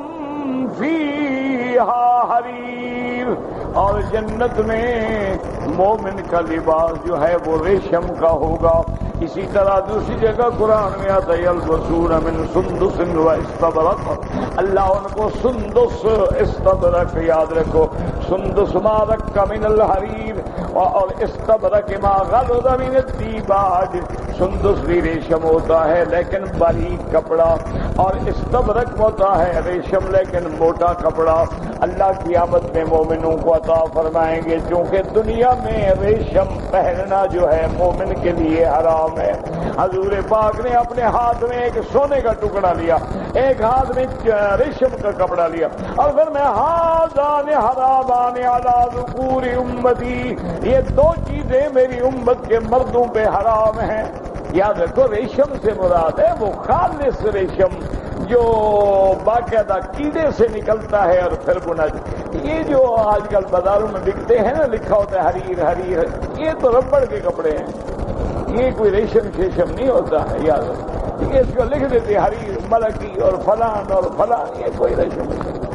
فِيهَا حَرِيرٌ. اور جنت میں مومن کا لباس جو ہے وہ ریشم کا ہوگا. اسی طرح دوسری جگہ قرآن میں آتا ہے یلبسون من سندس و استبرق. اللہ ان کو سندس استبرق یاد رکھو. سندس ما رق من الحریر اور استبرق ما غلظ من الدیباج. سندس بھی ریشم ہوتا ہے لیکن باریک کپڑا اور استبرق ہوتا ہے ریشم لیکن موٹا کپڑا. اللہ قیامت میں مومنوں کو عطا فرمائیں گے. چونکہ دنیا میں ریشم پہننا جو ہے مومن کے لیے حرام ہے. حضور پاک نے اپنے ہاتھ میں ایک سونے کا ٹکڑا لیا, ایک ہاتھ میں ریشم کا کپڑا لیا اور پھر میں ہاذان حرام علی ذکور امتی. یہ دو چیزیں میری امت کے مردوں پہ حرام ہیں. یاد رکھو ریشم سے مراد ہے وہ خالص ریشم جو باقاعدہ کیڑے سے نکلتا ہے اور پھر بنا. یہ جو آج کل بازاروں میں بکتے ہیں نا لکھا ہوتا ہے حریر حریر, یہ تو ربڑ کے کپڑے ہیں. یہ کوئی ریشم شیشم نہیں ہوتا ہے. یاد رکھو اس کو لکھ دیتے حریر ملکی اور فلان اور فلان. یہ کوئی ریشم نہیں.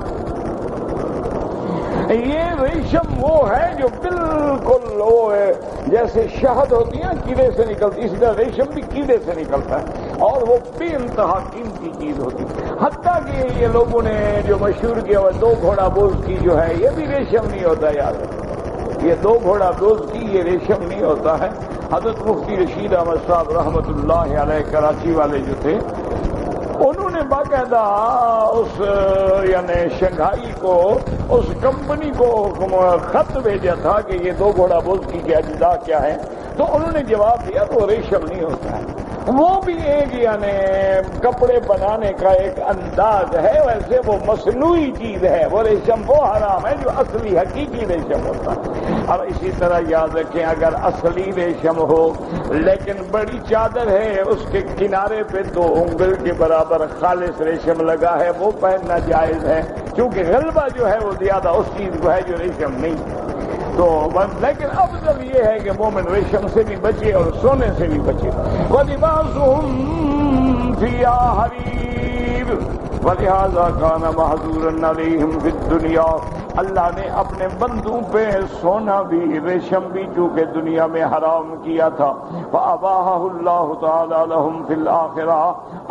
یہ ریشم وہ ہے جو بالکل وہ ہے جیسے شہد ہوتی ہے کیڑے سے نکلتی, اسی طرح ریشم بھی کیڑے سے نکلتا ہے اور وہ بے انتہا قیمتی چیز ہوتی ہے. حتیٰ کہ یہ لوگوں نے جو مشہور کیا ہوا دو گھوڑا بوز کی جو ہے یہ بھی ریشم نہیں ہوتا. یاد یہ دو گھوڑا بوز کی یہ ریشم نہیں ہوتا ہے. حضرت مفتی رشید احمد صاحب رحمۃ اللہ علیہ کراچی والے جو تھے انہوں نے باقاعدہ اس یعنی شنگھائی کو اس کمپنی کو خط بھیجا تھا کہ یہ دو گھوڑا بوز کی کے اجزاء کیا ہے. تو انہوں نے جواب دیا تو ریشم نہیں ہوتا ہے. وہ بھی ایک یعنی کپڑے بنانے کا ایک انداز ہے, ویسے وہ مصنوعی چیز ہے. وہ ریشم وہ حرام ہے جو اصلی حقیقی ریشم ہوتا ہے. اور اسی طرح یاد رکھیں اگر اصلی ریشم ہو لیکن بڑی چادر ہے اس کے کنارے پہ 2 انگل کے برابر خالص ریشم لگا ہے وہ پہننا جائز ہے. کیونکہ غلبہ جو ہے وہ زیادہ اس چیز کو ہے جو ریشم نہیں ہے. تو لیکن افضل یہ ہے کہ مومن ریشم سے بھی بچے اور سونے سے بھی بچے. وَلِبَاسُهُمْ فِيهَا حَرِيرٌ وَلِهَذَا كَانَ مَحْظُورًا عَلَيْهِمْ فِي الدُّنْيَا. اللہ نے اپنے بندوں پہ سونا بھی ریشم بھی چونکہ دنیا میں حرام کیا تھا. فَأَبَاحَهُ اللَّهُ تَعَالَى لَهُمْ فِي الْآخِرَةِ.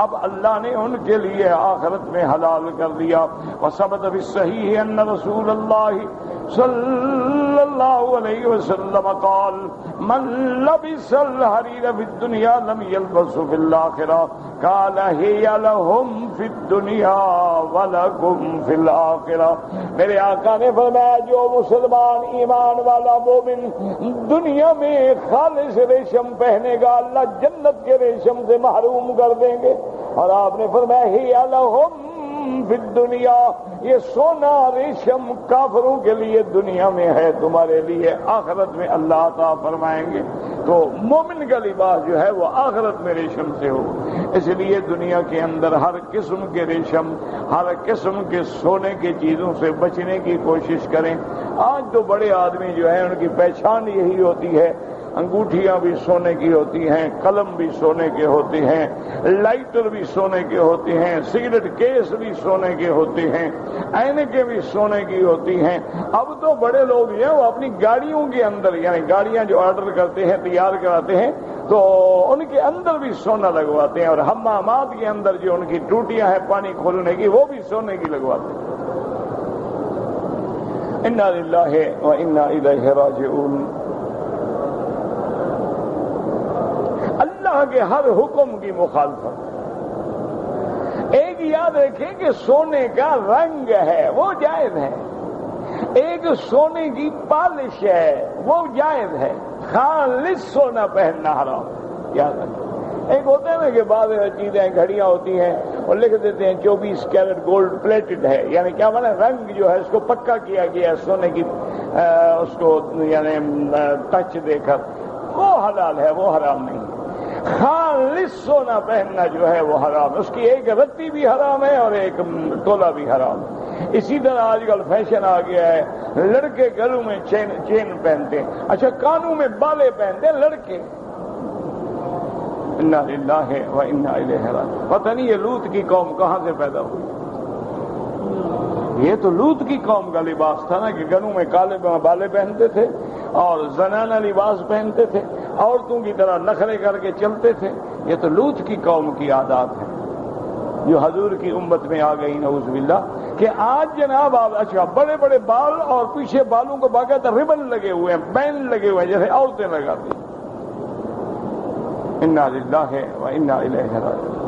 اب اللہ نے ان کے لیے آخرت میں حلال کر دیا. وَثَبَتَ بِالصَّحِيحِ أَنَّ رَسُولَ اللَّهِ صلی اللہ علیہ وسلم قال من لبس الحریر فی الدنیا لم یلبس فی الآخرہ قال ہی لہم فی الدنیا ولکم فی الآخرہ. میرے آقا نے فرمایا جو مسلمان ایمان والا مومن دنیا میں خالص ریشم پہنے گا اللہ جنت کے ریشم سے محروم کر دیں گے. اور آپ نے فرمایا ہی لہم فی الدنیا, یہ سونا ریشم کافروں کے لیے دنیا میں ہے, تمہارے لیے آخرت میں اللہ عطا فرمائیں گے. تو مومن کا لباس جو ہے وہ آخرت میں ریشم سے ہو. اس لیے دنیا کے اندر ہر قسم کے ریشم ہر قسم کے سونے کی چیزوں سے بچنے کی کوشش کریں. آج تو بڑے آدمی جو ہیں ان کی پہچان یہی ہوتی ہے, انگوٹھیاں بھی سونے کی ہوتی ہیں, قلم بھی سونے کے ہوتے ہیں, لائٹر بھی سونے کے ہوتے ہیں, سگریٹ کیس بھی سونے کے ہوتے ہیں, اینکیں بھی سونے کی ہوتی ہیں. اب تو بڑے لوگ جو ہیں وہ اپنی گاڑیوں کے اندر یعنی گاڑیاں جو آرڈر کرتے ہیں تیار کراتے ہیں تو ان کے اندر بھی سونا لگواتے ہیں, اور حمامات کے اندر جو ان کی ٹوٹیاں ہیں پانی کھولنے کی وہ بھی سونے کی لگواتے ہیں. انا للہ و انا الیہ راجعون. اللہ کے ہر حکم کی مخالفت. ایک یاد رکھیں کہ سونے کا رنگ ہے وہ جائز ہے, ایک سونے کی پالش ہے وہ جائز ہے, خالص سونا پہننا حرام. یاد رکھیں. ایک ہوتا ہے نا کہ بعض چیزیں گھڑیاں ہوتی ہیں اور لکھ دیتے ہیں 24 کیرٹ گولڈ پلیٹڈ ہے، یعنی کیا مانا رنگ جو ہے اس کو پکا کیا گیا ہے سونے کی اس کو یعنی ٹچ دے کر، وہ حلال ہے، وہ حرام نہیں ہے۔ خالص سونا پہننا جو ہے وہ حرام ہے، اس کی ایک رتی بھی حرام ہے اور ایک تولہ بھی حرام ہے۔ اسی طرح آج کل فیشن آ گیا ہے، لڑکے گلوں میں چین پہنتے ہیں، اچھا کانوں میں بالے پہنتے ہیں لڑکے۔ انا للہ و انا الیہ راجعون۔ پتہ نہیں یہ لوط کی قوم کہاں سے پیدا ہوئی؟ یہ تو لوط کی قوم کا لباس تھا نا کہ گنوں میں کالے بالے پہنتے تھے اور زنانہ لباس پہنتے تھے، عورتوں کی طرح نخرے کر کے چلتے تھے۔ یہ تو لوط کی قوم کی عادات ہیں جو حضور کی امت میں آ گئی، نعوذ باللہ۔ کہ آج جناب آپ اچھا بڑے بڑے بال اور پیچھے بالوں کو باقاعدہ ربن لگے ہوئے ہیں، بینڈ لگے ہوئے ہیں جیسے عورتیں لگاتی ہیں۔ انا للہ و انا الیہ راجعون۔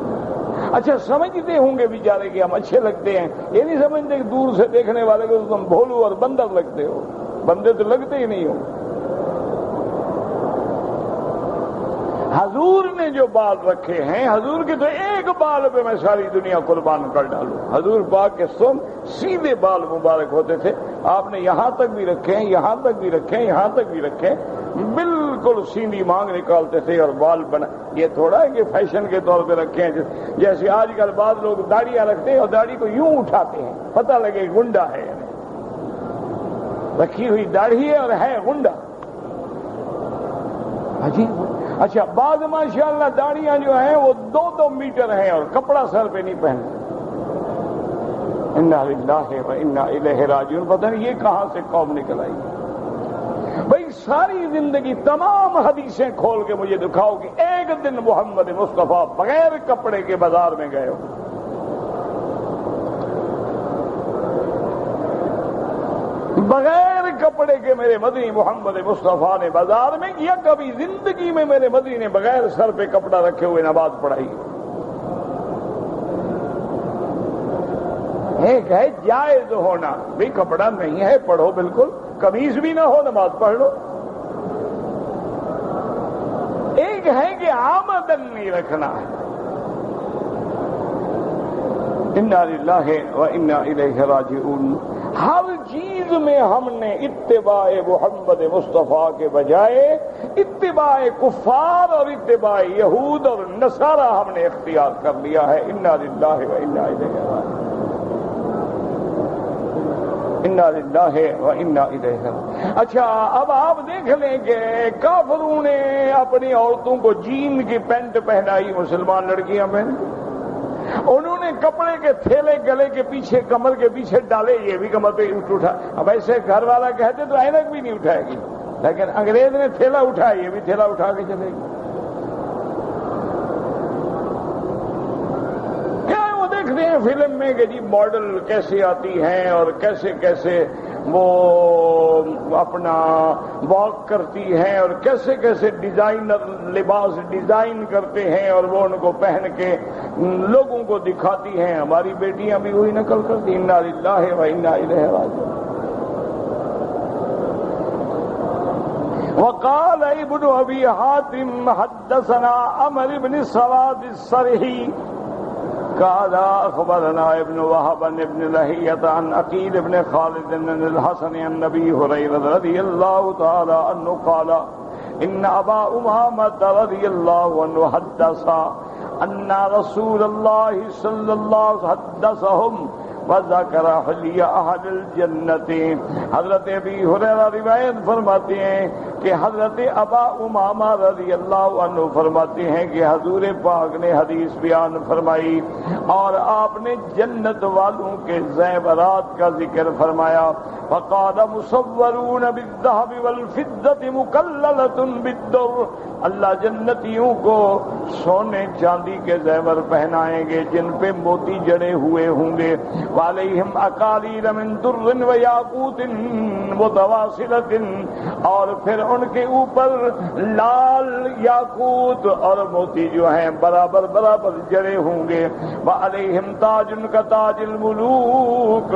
اچھا سمجھتے ہوں گے بیچارے کہ ہم اچھے لگتے ہیں، یہ نہیں سمجھتے کہ دور سے دیکھنے والے کو تم بھولو اور بندر لگتے ہو، بندے تو لگتے ہی نہیں ہو۔ حضور نے جو بال رکھے ہیں، حضور کے تو ایک بال پہ میں ساری دنیا قربان کر ڈالوں۔ حضور پاک کے سیدھے بال مبارک ہوتے تھے، آپ نے یہاں تک بھی رکھے ہیں، یہاں تک بھی رکھے ہیں، یہاں تک بھی رکھے ہیں، بالکل سیدھی مانگ نکالتے تھے اور بال بنا۔ یہ تھوڑا ہے کہ فیشن کے طور پہ رکھے ہیں، جیسے آج کل بعض لوگ داڑیاں رکھتے ہیں اور داڑھی کو یوں اٹھاتے ہیں، پتہ لگے گنڈا ہے، رکھی ہوئی داڑھی ہے اور ہے گنڈا۔ عجیب۔ اچھا بعض ماشاءاللہ داڑیاں جو ہیں وہ 2 میٹر ہیں اور کپڑا سر پہ نہیں پہنتے۔ انا للہ و انا الیہ راجعون۔ پتہ نہیں یہ کہاں سے قوم نکل آئی؟ بھائی ساری زندگی تمام حدیثیں کھول کے مجھے دکھاؤ کہ ایک دن محمد مصطفیٰ بغیر کپڑے کے بازار میں گئے ہو؟ بغیر کپڑے کے میرے مدنی محمد مصطفیٰ نے بازار میں کیا؟ کبھی زندگی میں میرے مدنی نے بغیر سر پہ کپڑا رکھے ہوئے نماز پڑھائی؟ ایک ہے جائز ہونا، بھی کپڑا نہیں ہے پڑھو، بالکل قمیض بھی نہ ہو نماز پڑھ لو۔ ایک ہے کہ آمدن نہیں رکھنا ہے۔ انا للہ و انا الیہ راجعون۔ ہر چیز میں ہم نے اتباع محمد مصطفیٰ کے بجائے اتباع کفار اور اتباع یہود اور نصارہ ہم نے اختیار کر لیا ہے۔ انا للہ و انا الیہ راجعون۔ انا للہ و انا الیہ راجعون۔ اچھا اب آپ دیکھ لیں کہ کافروں نے اپنی عورتوں کو جین کی پینٹ پہنائی، مسلمان لڑکیاں پہن، انہوں نے کپڑے کے تھیلے گلے کے پیچھے کمر کے پیچھے ڈالے، یہ بھی کمر پہ اٹھا۔ اب ایسے گھر والا کہتے تو اینک بھی نہیں اٹھائے گی، لیکن انگریز نے تھیلا اٹھایا، یہ بھی تھیلا اٹھا کے چلے گی۔ کیا وہ دیکھتے ہیں فلم میں کہ جی ماڈل کیسے آتی ہیں اور کیسے کیسے وہ اپنا واک کرتی ہیں اور کیسے کیسے ڈیزائنر لباس ڈیزائن کرتے ہیں اور وہ ان کو پہن کے لوگوں کو دکھاتی ہیں۔ ہماری بیٹیاں بھی وہی نقل کرتی۔ انا للہ و انا الیہ راجعون۔ وقال ابن ابی حاتم حدثنا عمرو بن سواد السرحی قال اخبرنا ابن وهب ابن لهية عن عقيل ابن خالد بن الحسن عن ابي هريرة رضي الله تعالى عنه قال ان ابا امامة رضي الله عنه حدث ان رسول الله صلى الله عليه وسلم حدثهم وذکر حلی اہل الجنت۔ حضرت ابی ہریرہ روایت فرماتے ہیں کہ حضرت ابا امامہ رضی اللہ عنہ فرماتے ہیں کہ حضور پاک نے حدیث بیان فرمائی اور آپ نے جنت والوں کے زیورات کا ذکر فرمایا۔ فقال مصورون بالذهب والفضة مکللة بالدر۔ اللہ جنتیوں کو سونے چاندی کے زیور پہنائیں گے جن پہ موتی جڑے ہوئے ہوں گے، وعلیہم اقالیل من در ویاقوت متواصلۃ، اور پھر ان کے اوپر لال یاقوت اور موتی جو ہیں برابر برابر جڑے ہوں گے۔ وعلیہم تاج کا تاج الملوک،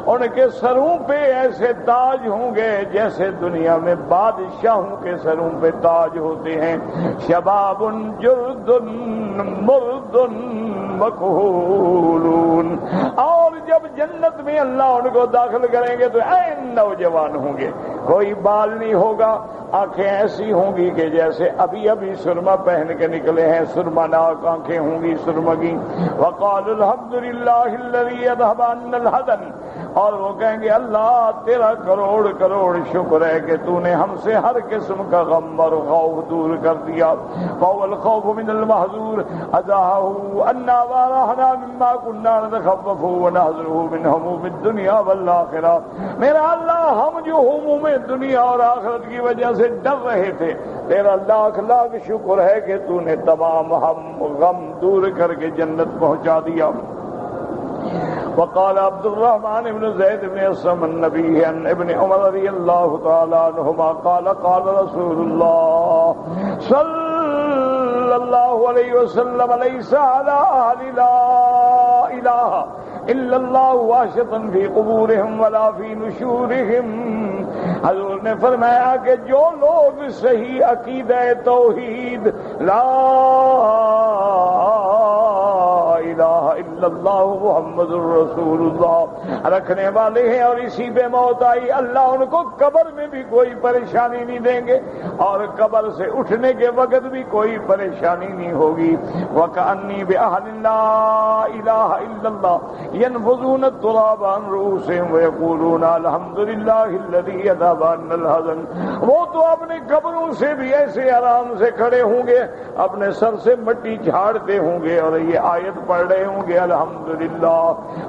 ان کے سروں پہ ایسے تاج ہوں گے جیسے دنیا میں بادشاہوں کے سروں پہ تاج ہوتے ہیں۔ شباب جرد مرد مکحولون، اور جب جنت میں اللہ ان کو داخل کریں گے تو عین نوجوان ہوں گے، کوئی بال نہیں ہوگا، آنکھیں ایسی ہوں گی کہ جیسے ابھی ابھی سرما پہن کے نکلے ہیں، سرما ناک آنکھیں ہوں گی سرمگی۔ وقال الحمد للہ الذی اذھب عنا الحزن، اور وہ کہیں گے اللہ تیرا کروڑ کروڑ شکر ہے کہ تو نے ہم سے ہر قسم کا غم اور خوف دور کر دیا۔ فهو الخوف من المحذور اذاهه عنا ورحنا مما كنا نتخوف ونحذره من هموم الدنيا والآخرة، میرا اللہ ہم جو هموم دنیا اور آخرت کی وجہ سے ڈر رہے تھے، تیرا لاکھ لاکھ شکر ہے کہ تو نے تمام ہم غم دور کر کے جنت پہنچا دیا۔ وقال عبد الرحمن بن زید بن اسلم النبی عن ابن عمر رضی اللہ تعالی عنہما قال قال رسول اللہ صلی اللہ علیہ وسلم لیس علی اہل لا الہ الا اللہ واشطا فی قبورہم ولا فی نشورہم، حضور نے فرمایا کہ جو لوگ صحیح عقیدہ توحید لا الہ الا اللہ محمد الرسول اللہ رکھنے والے ہیں اور اسی پہ موت آئی، اللہ ان کو قبر میں بھی کوئی پریشانی نہیں دیں گے اور قبر سے اٹھنے کے وقت بھی کوئی پریشانی نہیں ہوگی۔ وَكَأَنِّي بِأَهْلِ لَا إِلَٰهَ إِلَّا اللَّهِ يَنفُضُونَ التُّرَابَ عَنْ رُءُوسِهِمْ وَيَقُولُونَ الْحَمْدُ لِلَّهِ الَّذِي أَذْهَبَ عَنَّا الْحَزَنَ، وہ تو اپنے قبروں سے بھی ایسے آرام سے کھڑے ہوں گے، اپنے سر سے مٹی جھاڑتے ہوں گے اور یہ آیت پڑھ رہے ہوں گے الحمدللہ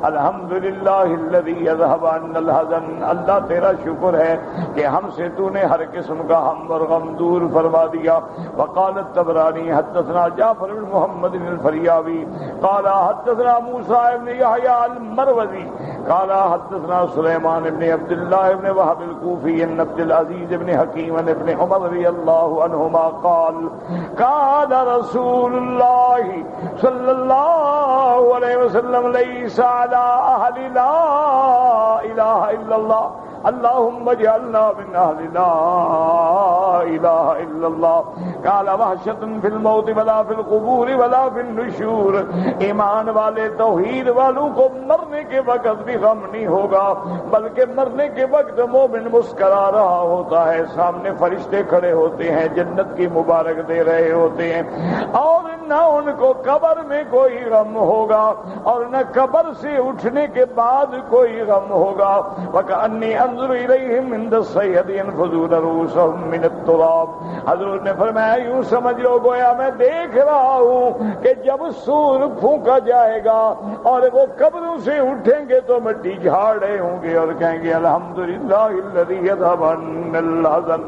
الحمدللہ الذی اذھب عنا الحزن، اللہ تیرا شکر ہے کہ ہم سے تو نے ہر قسم کا ہم اور غم دور فرما دیا۔ وقال الطبرانی حدثنا جعفر بن محمد الفریابی قال حدثنا موسیٰ بن یحییٰ المروزی قال حدثنا سلیمان بن عبد اللہ بن وہب الکوفی عن عبد العزیز بن حکیم عن ابن عمر رضی اللہ عنہما قال قال رسول اللہ صلی اللہ علیہ وسلم لیس علی اہل لا الہ الا اللہ اللہم اجعلنا من اہل لا الہ الا اللہ۔ قال وحشۃ فی الموت ولا فی القبور ولا فی النشور، ایمان والے توحید والوں کو مرنے کے وقت بھی غم نہیں ہوگا، بلکہ مرنے کے وقت مومن مسکرا رہا ہوتا ہے، سامنے فرشتے کھڑے ہوتے ہیں، جنت کی مبارک دے رہے ہوتے ہیں، اور نہ ان کو قبر میں کوئی غم ہوگا اور نہ قبر سے اٹھنے کے بعد کوئی غم ہوگا۔ وَكَأَنِّي انظر الیہم عند الصیحۃ ينفضون رؤوسهم من التراب، حضور نے فرمایا یوں سمجھ لو گویا میں دیکھ رہا ہوں کہ جب سور پھونکا جائے گا اور وہ قبروں سے اٹھیں گے تو مٹی جھاڑ رہے ہوں گے اور کہیں گے الحمدللہ الذی اذھب عنا الحزن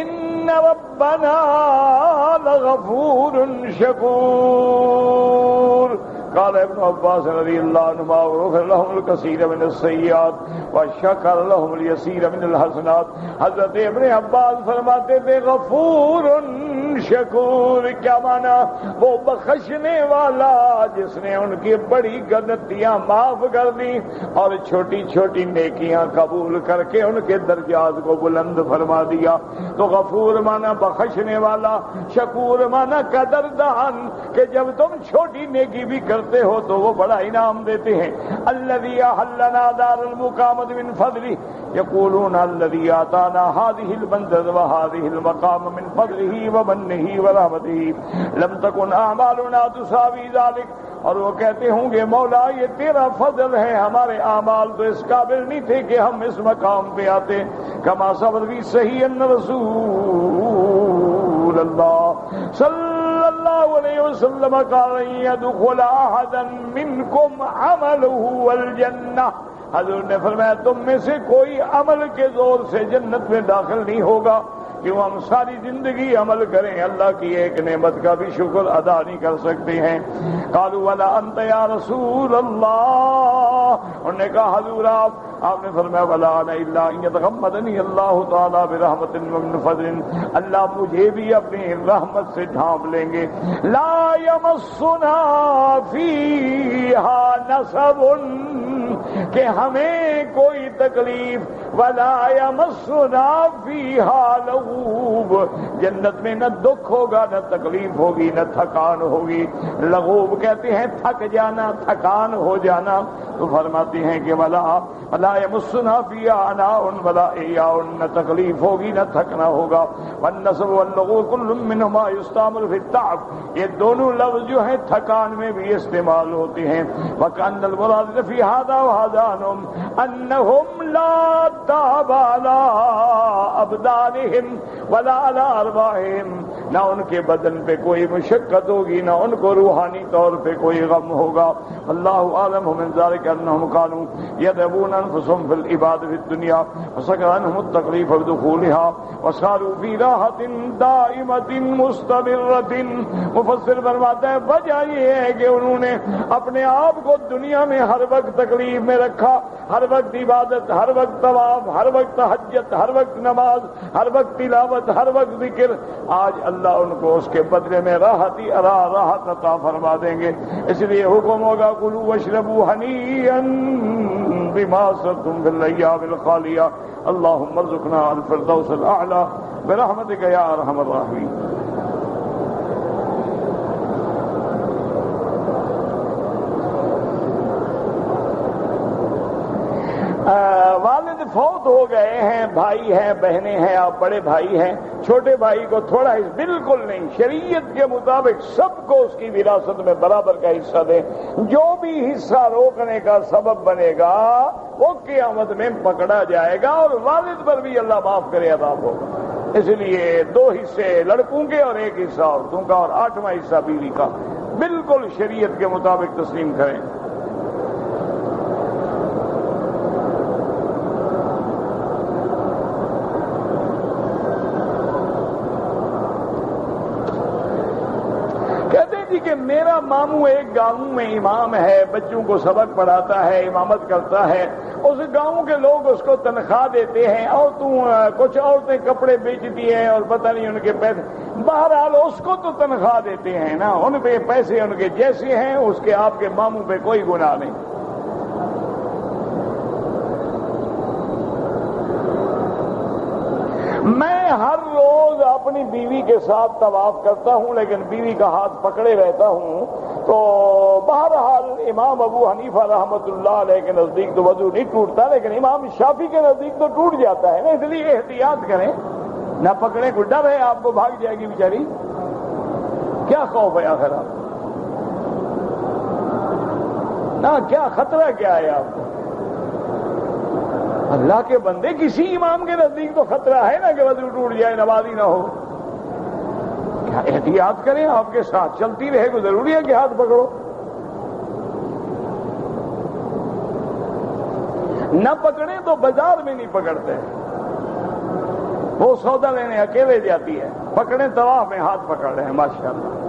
ان ربنا لغفور شکور۔ قال ابن عباس رضی اللہ عنہما وغفر لهم الكثير من السیئات وشکر لهم اليسیر من الحسنات، حضرت ابن عباس فرماتے تھے غفور شکور کیا مانا؟ وہ بخشنے والا جس نے ان کی بڑی غلطیاں معاف کر دی اور چھوٹی چھوٹی نیکیاں قبول کر کے ان کے درجات کو بلند فرما دیا۔ تو غفور مانا بخشنے والا، شکور مانا قدردان کہ جب تم چھوٹی نیکی بھی کرتے ہو تو وہ بڑا انعام دیتے ہیں۔ الذی احلنا دار المقامۃ من فضلہ یقولون الذی آتانا هذه البلدۃ وهذه المقام من فضلہ ومنہ ورحمتہ لم تکن اعمالنا تساوی ذلک، اور وہ کہتے ہوں گے مولا یہ تیرا فضل ہے، ہمارے اعمال تو اس قابل نہیں تھے کہ ہم اس مقام پہ آتے۔ کما ثبت فی صحیح ان رسول اللہ صلی اللہ علیہ وسلم قال يدخل احدا منکم عمله الجنہ، حضور نے فرمایا تم میں سے کوئی عمل کے زور سے جنت میں داخل نہیں ہوگا کیوں ہم ساری زندگی عمل کریں اللہ کی ایک نعمت کا بھی شکر ادا نہیں کر سکتے ہیں؟ قالوا ولا انت یا رسول اللہ، انہوں نے کہا حضور آپ نے فرمایا ولا انا الا ان يتغمدني اللہ تعالی برحمت من فضل، اللہ مجھے بھی اپنی رحمت سے ڈھانپ لیں گے. لا يمسنا فیہا نصب، کہ ہمیں کوئی تکلیف، ولا يمسنا فیہا لغوب، جنت میں نہ دکھ ہوگا نہ تکلیف ہوگی نہ تھکان ہوگی. لغوب کہتے ہیں تھک جانا، تھکان ہو جانا. تو فرماتے ہیں کہ ولا يمسنا فيها عناء ولا إياء، نہ تکلیف ہوگی نہ تھکنا ہوگا. والنصب واللغو كل منهما يستعمل في التعب، یہ دونوں لفظ جو ہیں تھکان میں بھی استعمال ہوتے ہیں. وكأن المراد في هذا وهذا أنهم لا تعب على أبدانهم ولا على أرواحهم، نہ ان کے بدن پہ کوئی مشقت ہوگی نہ ان کو روحانی طور پہ کوئی غم ہوگا. اللہ عالم من ذلك انهم كانوا يذهبون انفسهم في العباده في الدنيا فسكن عنهم التكليف بدخولها وصاروا في راحه دائمه مستمره. مفسر فرماتا ہے وجہ یہ ہے کہ انہوں نے اپنے آپ کو دنیا میں ہر وقت تکلیف میں رکھا، ہر وقت عبادت، ہر وقت طواف، ہر وقت تہجد، ہر وقت نماز، ہر وقت تلاوت، ہر وقت ذکر. آج اللہ ان کو اس کے بدلے میں راحت عطا فرما دیں گے. اس لیے حکم ہوگا کلوا واشربوا ہنیئا بما اسرفتم فی الایام الخالیہ. اللهم ارزقنا الفردوس الاعلی برحمتک یا ارحم الراحمین. والد فوت ہو گئے ہیں، بھائی ہیں، بہنیں ہیں، آپ بڑے بھائی ہیں، چھوٹے بھائی کو تھوڑا بالکل نہیں، شریعت کے مطابق سب کو اس کی وراثت میں برابر کا حصہ دیں. جو بھی حصہ روکنے کا سبب بنے گا وہ قیامت میں پکڑا جائے گا اور والد پر بھی اللہ معاف کرے عذاب ہوگا. اس لیے 2 حصے لڑکوں کے اور 1 حصہ عورتوں کا اور 8واں حصہ بیوی کا، بالکل شریعت کے مطابق تسلیم کریں. کہ میرا ماموں ایک گاؤں میں امام ہے، بچوں کو سبق پڑھاتا ہے، امامت کرتا ہے، اس گاؤں کے لوگ اس کو تنخواہ دیتے ہیں اور کچھ عورتیں کپڑے بیچتی ہیں اور پتہ نہیں ان کے پیسے، بہرحال اس کو تو تنخواہ دیتے ہیں نا، ان پہ پیسے ان کے جیسے ہیں، اس کے آپ کے ماموں پہ کوئی گناہ نہیں. میں ہر روز اپنی بیوی کے ساتھ طواف کرتا ہوں لیکن بیوی کا ہاتھ پکڑے رہتا ہوں. تو بہرحال امام ابو حنیفہ رحمۃ اللہ علیہ کے نزدیک تو وضو نہیں ٹوٹتا، لیکن امام شافعی کے نزدیک تو ٹوٹ جاتا ہے نا. اس لیے احتیاط کریں، نہ پکڑے کو ڈر ہے آپ کو بھاگ جائے گی بیچاری. کیا خوف ہے آخر آپ نہ، کیا خطرہ کیا ہے آپ کو؟ اللہ کے بندے، کسی امام کے نزدیک تو خطرہ ہے نا کہ وضو ٹوٹ جائے، نمازی نہ ہو. کیا احتیاط کریں، آپ کے ساتھ چلتی رہے کو ضروری ہے کہ ہاتھ پکڑو. نہ پکڑیں تو بازار میں نہیں پکڑتے، وہ سودا لینے اکیلے جاتی ہے، پکڑیں طواف میں ہاتھ پکڑ رہے ہیں. ماشاءاللہ.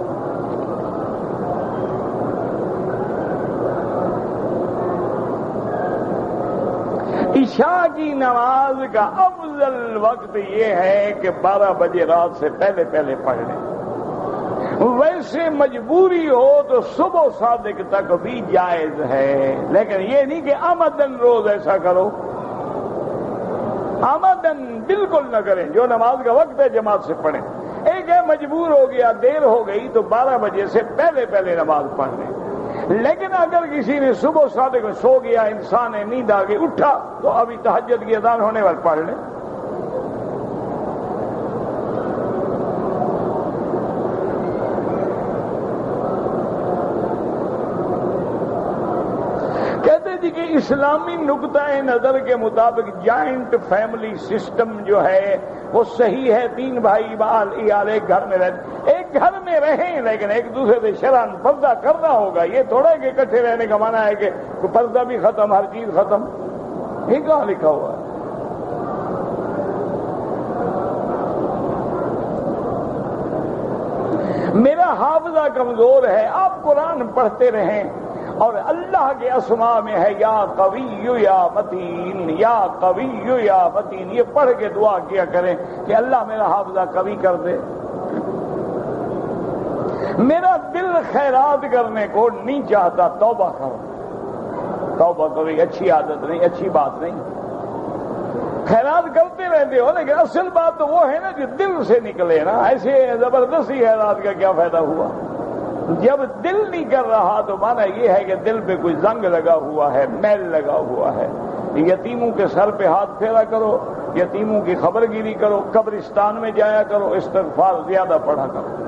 عشاء کی نماز کا افضل وقت یہ ہے کہ 12 بجے رات سے پہلے پڑھ لیں. ویسے مجبوری ہو تو صبح صادق تک بھی جائز ہے، لیکن یہ نہیں کہ آمدن روز ایسا کرو. آمدن بالکل نہ کریں. جو نماز کا وقت ہے جماعت سے پڑھیں. ایک ہے مجبور ہو گیا، دیر ہو گئی تو 12 بجے سے پہلے نماز پڑھ لیں. لیکن اگر کسی نے صبح صادق میں سو گیا، انسان نے نیند آ گئی، اٹھا تو ابھی تہجد کی اذان ہونے پر پڑھ لیں. کہتے تھے کہ اسلامی نقطہ نظر کے مطابق جوائنٹ فیملی سسٹم جو ہے وہ صحیح ہے. 3 بھائی عیال ایک گھر میں ایک گھر میں رہیں، لیکن ایک دوسرے سے شرعاً پردہ کرنا ہوگا. یہ تھوڑا کہ اکٹھے رہنے کا معنی ہے کہ پردہ بھی ختم، ہر چیز ختم. یہ کہاں لکھا ہوا ہے؟ میرا حافظہ کمزور ہے، آپ قرآن پڑھتے رہیں اور اللہ کے اسماء میں ہے یا قوی یا متین، یا قوی یا متین، یہ پڑھ کے دعا کیا کریں کہ اللہ میرا حافظہ قوی کر دے۔ میرا دل خیرات کرنے کو نہیں چاہتا، توبہ کرو، توبہ کرو، یہ اچھی عادت نہیں، اچھی بات نہیں۔ خیرات کرتے رہتے ہو لیکن اصل بات تو وہ ہے نا کہ دل سے نکلے نا، ایسے زبردستی خیرات کا کیا فائدہ ہوا؟ جب دل نہیں کر رہا تو مانا یہ ہے کہ دل پہ کوئی زنگ لگا ہوا ہے، میل لگا ہوا ہے۔ یتیموں کے سر پہ ہاتھ پھیرا کرو، یتیموں کی خبر گیری کرو، قبرستان میں جایا کرو، استغفار زیادہ پڑھا کرو۔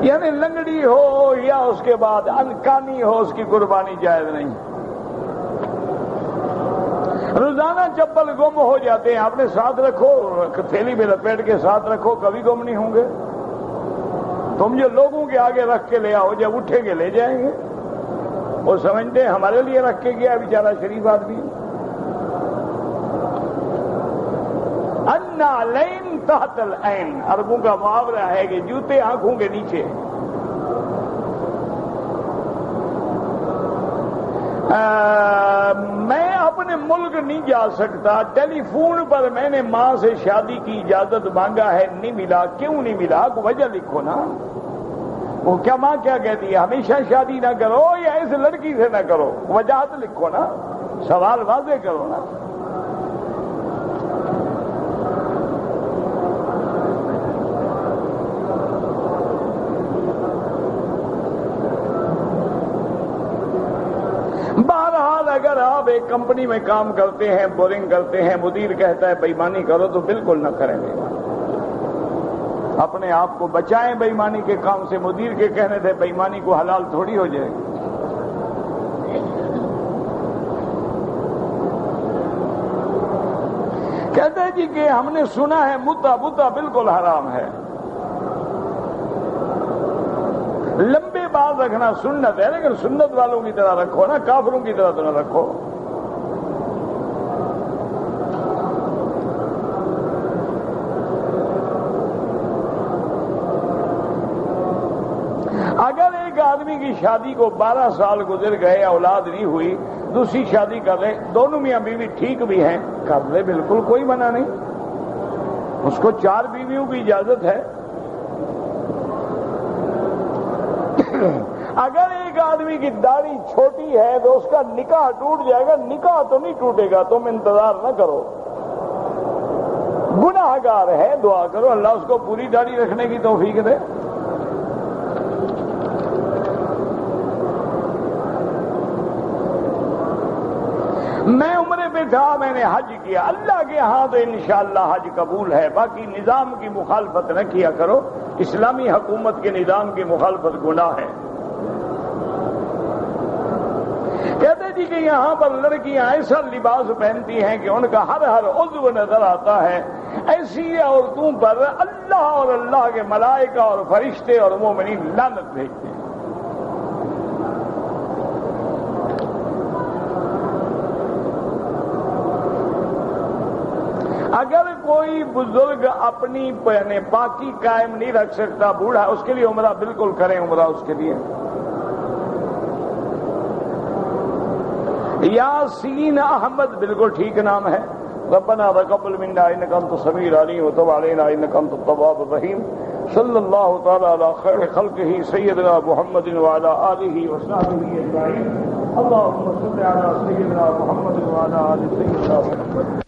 یعنی لنگڑی ہو یا اس کے بعد انکانی ہو، اس کی قربانی جائز نہیں۔ روزانہ چپل گم ہو جاتے ہیں، اپنے ساتھ رکھو، تھیلی میں لپیٹ کے ساتھ رکھو، کبھی گم نہیں ہوں گے۔ تم جو لوگوں کے آگے رکھ کے لے آؤ، جب اٹھیں گے لے جائیں گے۔ وہ سمجھتے ہیں ہمارے لیے رکھ کے گیا بیچارہ شریف آدمی۔ النعلین تحت العین، عربوں کا محاورہ ہے کہ جوتے آنکھوں کے نیچے۔ میں اپنے ملک نہیں جا سکتا، ٹیلی فون پر میں نے ماں سے شادی کی اجازت مانگا ہے، نہیں ملا۔ کیوں نہیں ملا؟ کو وجہ لکھو نا۔ وہ کیا ماں کیا کہتی ہے؟ ہمیشہ شادی نہ کرو یا اس لڑکی سے نہ کرو، وجاہت لکھو نا، سوال واضح کرو نا۔ بہرحال اگر آپ ایک کمپنی میں کام کرتے ہیں، بورنگ کرتے ہیں، مدیر کہتا ہے بےایمانی کرو تو بالکل نہ کریں گے۔ اپنے آپ کو بچائیں بےایمانی کے کام سے۔ مدیر کے کہنے سے بےایمانی کو حلال تھوڑی ہو جائے گی۔ کہتے ہیں جی کہ ہم نے سنا ہے متا بالکل حرام ہے۔ لمبے بال رکھنا سنت ہے، لیکن سنت والوں کی طرح رکھو نا، کافروں کی طرح تو نہ رکھو۔ اگر ایک آدمی کی شادی کو 12 سال گزر گئے، اولاد نہیں ہوئی، دوسری شادی کر لے، دونوں میاں بیوی ٹھیک بھی ہیں، کر لے، بالکل کوئی منع نہیں۔ اس کو 4 بیویوں کی اجازت ہے۔ اگر ایک آدمی کی داڑھی چھوٹی ہے تو اس کا نکاح ٹوٹ جائے گا، نکاح تو نہیں ٹوٹے گا، تم انتظار نہ کرو۔ گناہ گار ہے، دعا کرو اللہ اس کو پوری داڑھی رکھنے کی توفیق دے۔ میں عمرے پہ تھا، میں نے حج کیا، اللہ کے ہاں تو انشاءاللہ حج قبول ہے۔ باقی نظام کی مخالفت نہ کیا کرو، اسلامی حکومت کے نظام کی مخالفت گناہ ہے۔ کہتے جی کہ یہاں پر لڑکیاں ایسا لباس پہنتی ہیں کہ ان کا ہر عضو نظر آتا ہے، ایسی عورتوں پر اللہ اور اللہ کے ملائکہ اور فرشتے اور مومنین لعنت بھیجتے ہیں۔ اگر کوئی بزرگ اپنی پاکی قائم نہیں رکھ سکتا، بوڑھا، اس کے لیے عمرہ بالکل کریں، عمرہ اس کے لیے۔ یاسین احمد بالکل ٹھیک نام ہے۔ ربنا تقبل منا انک انت السمیع العلیم وتب علینا انک انت التواب الرحیم۔ صلی اللہ تعالی علی خیر خلقہ سیدنا محمد وعلی آلہ وصحبہ اجمعین۔ اللهم صل علی سیدنا محمد وعلی آل سیدنا محمد۔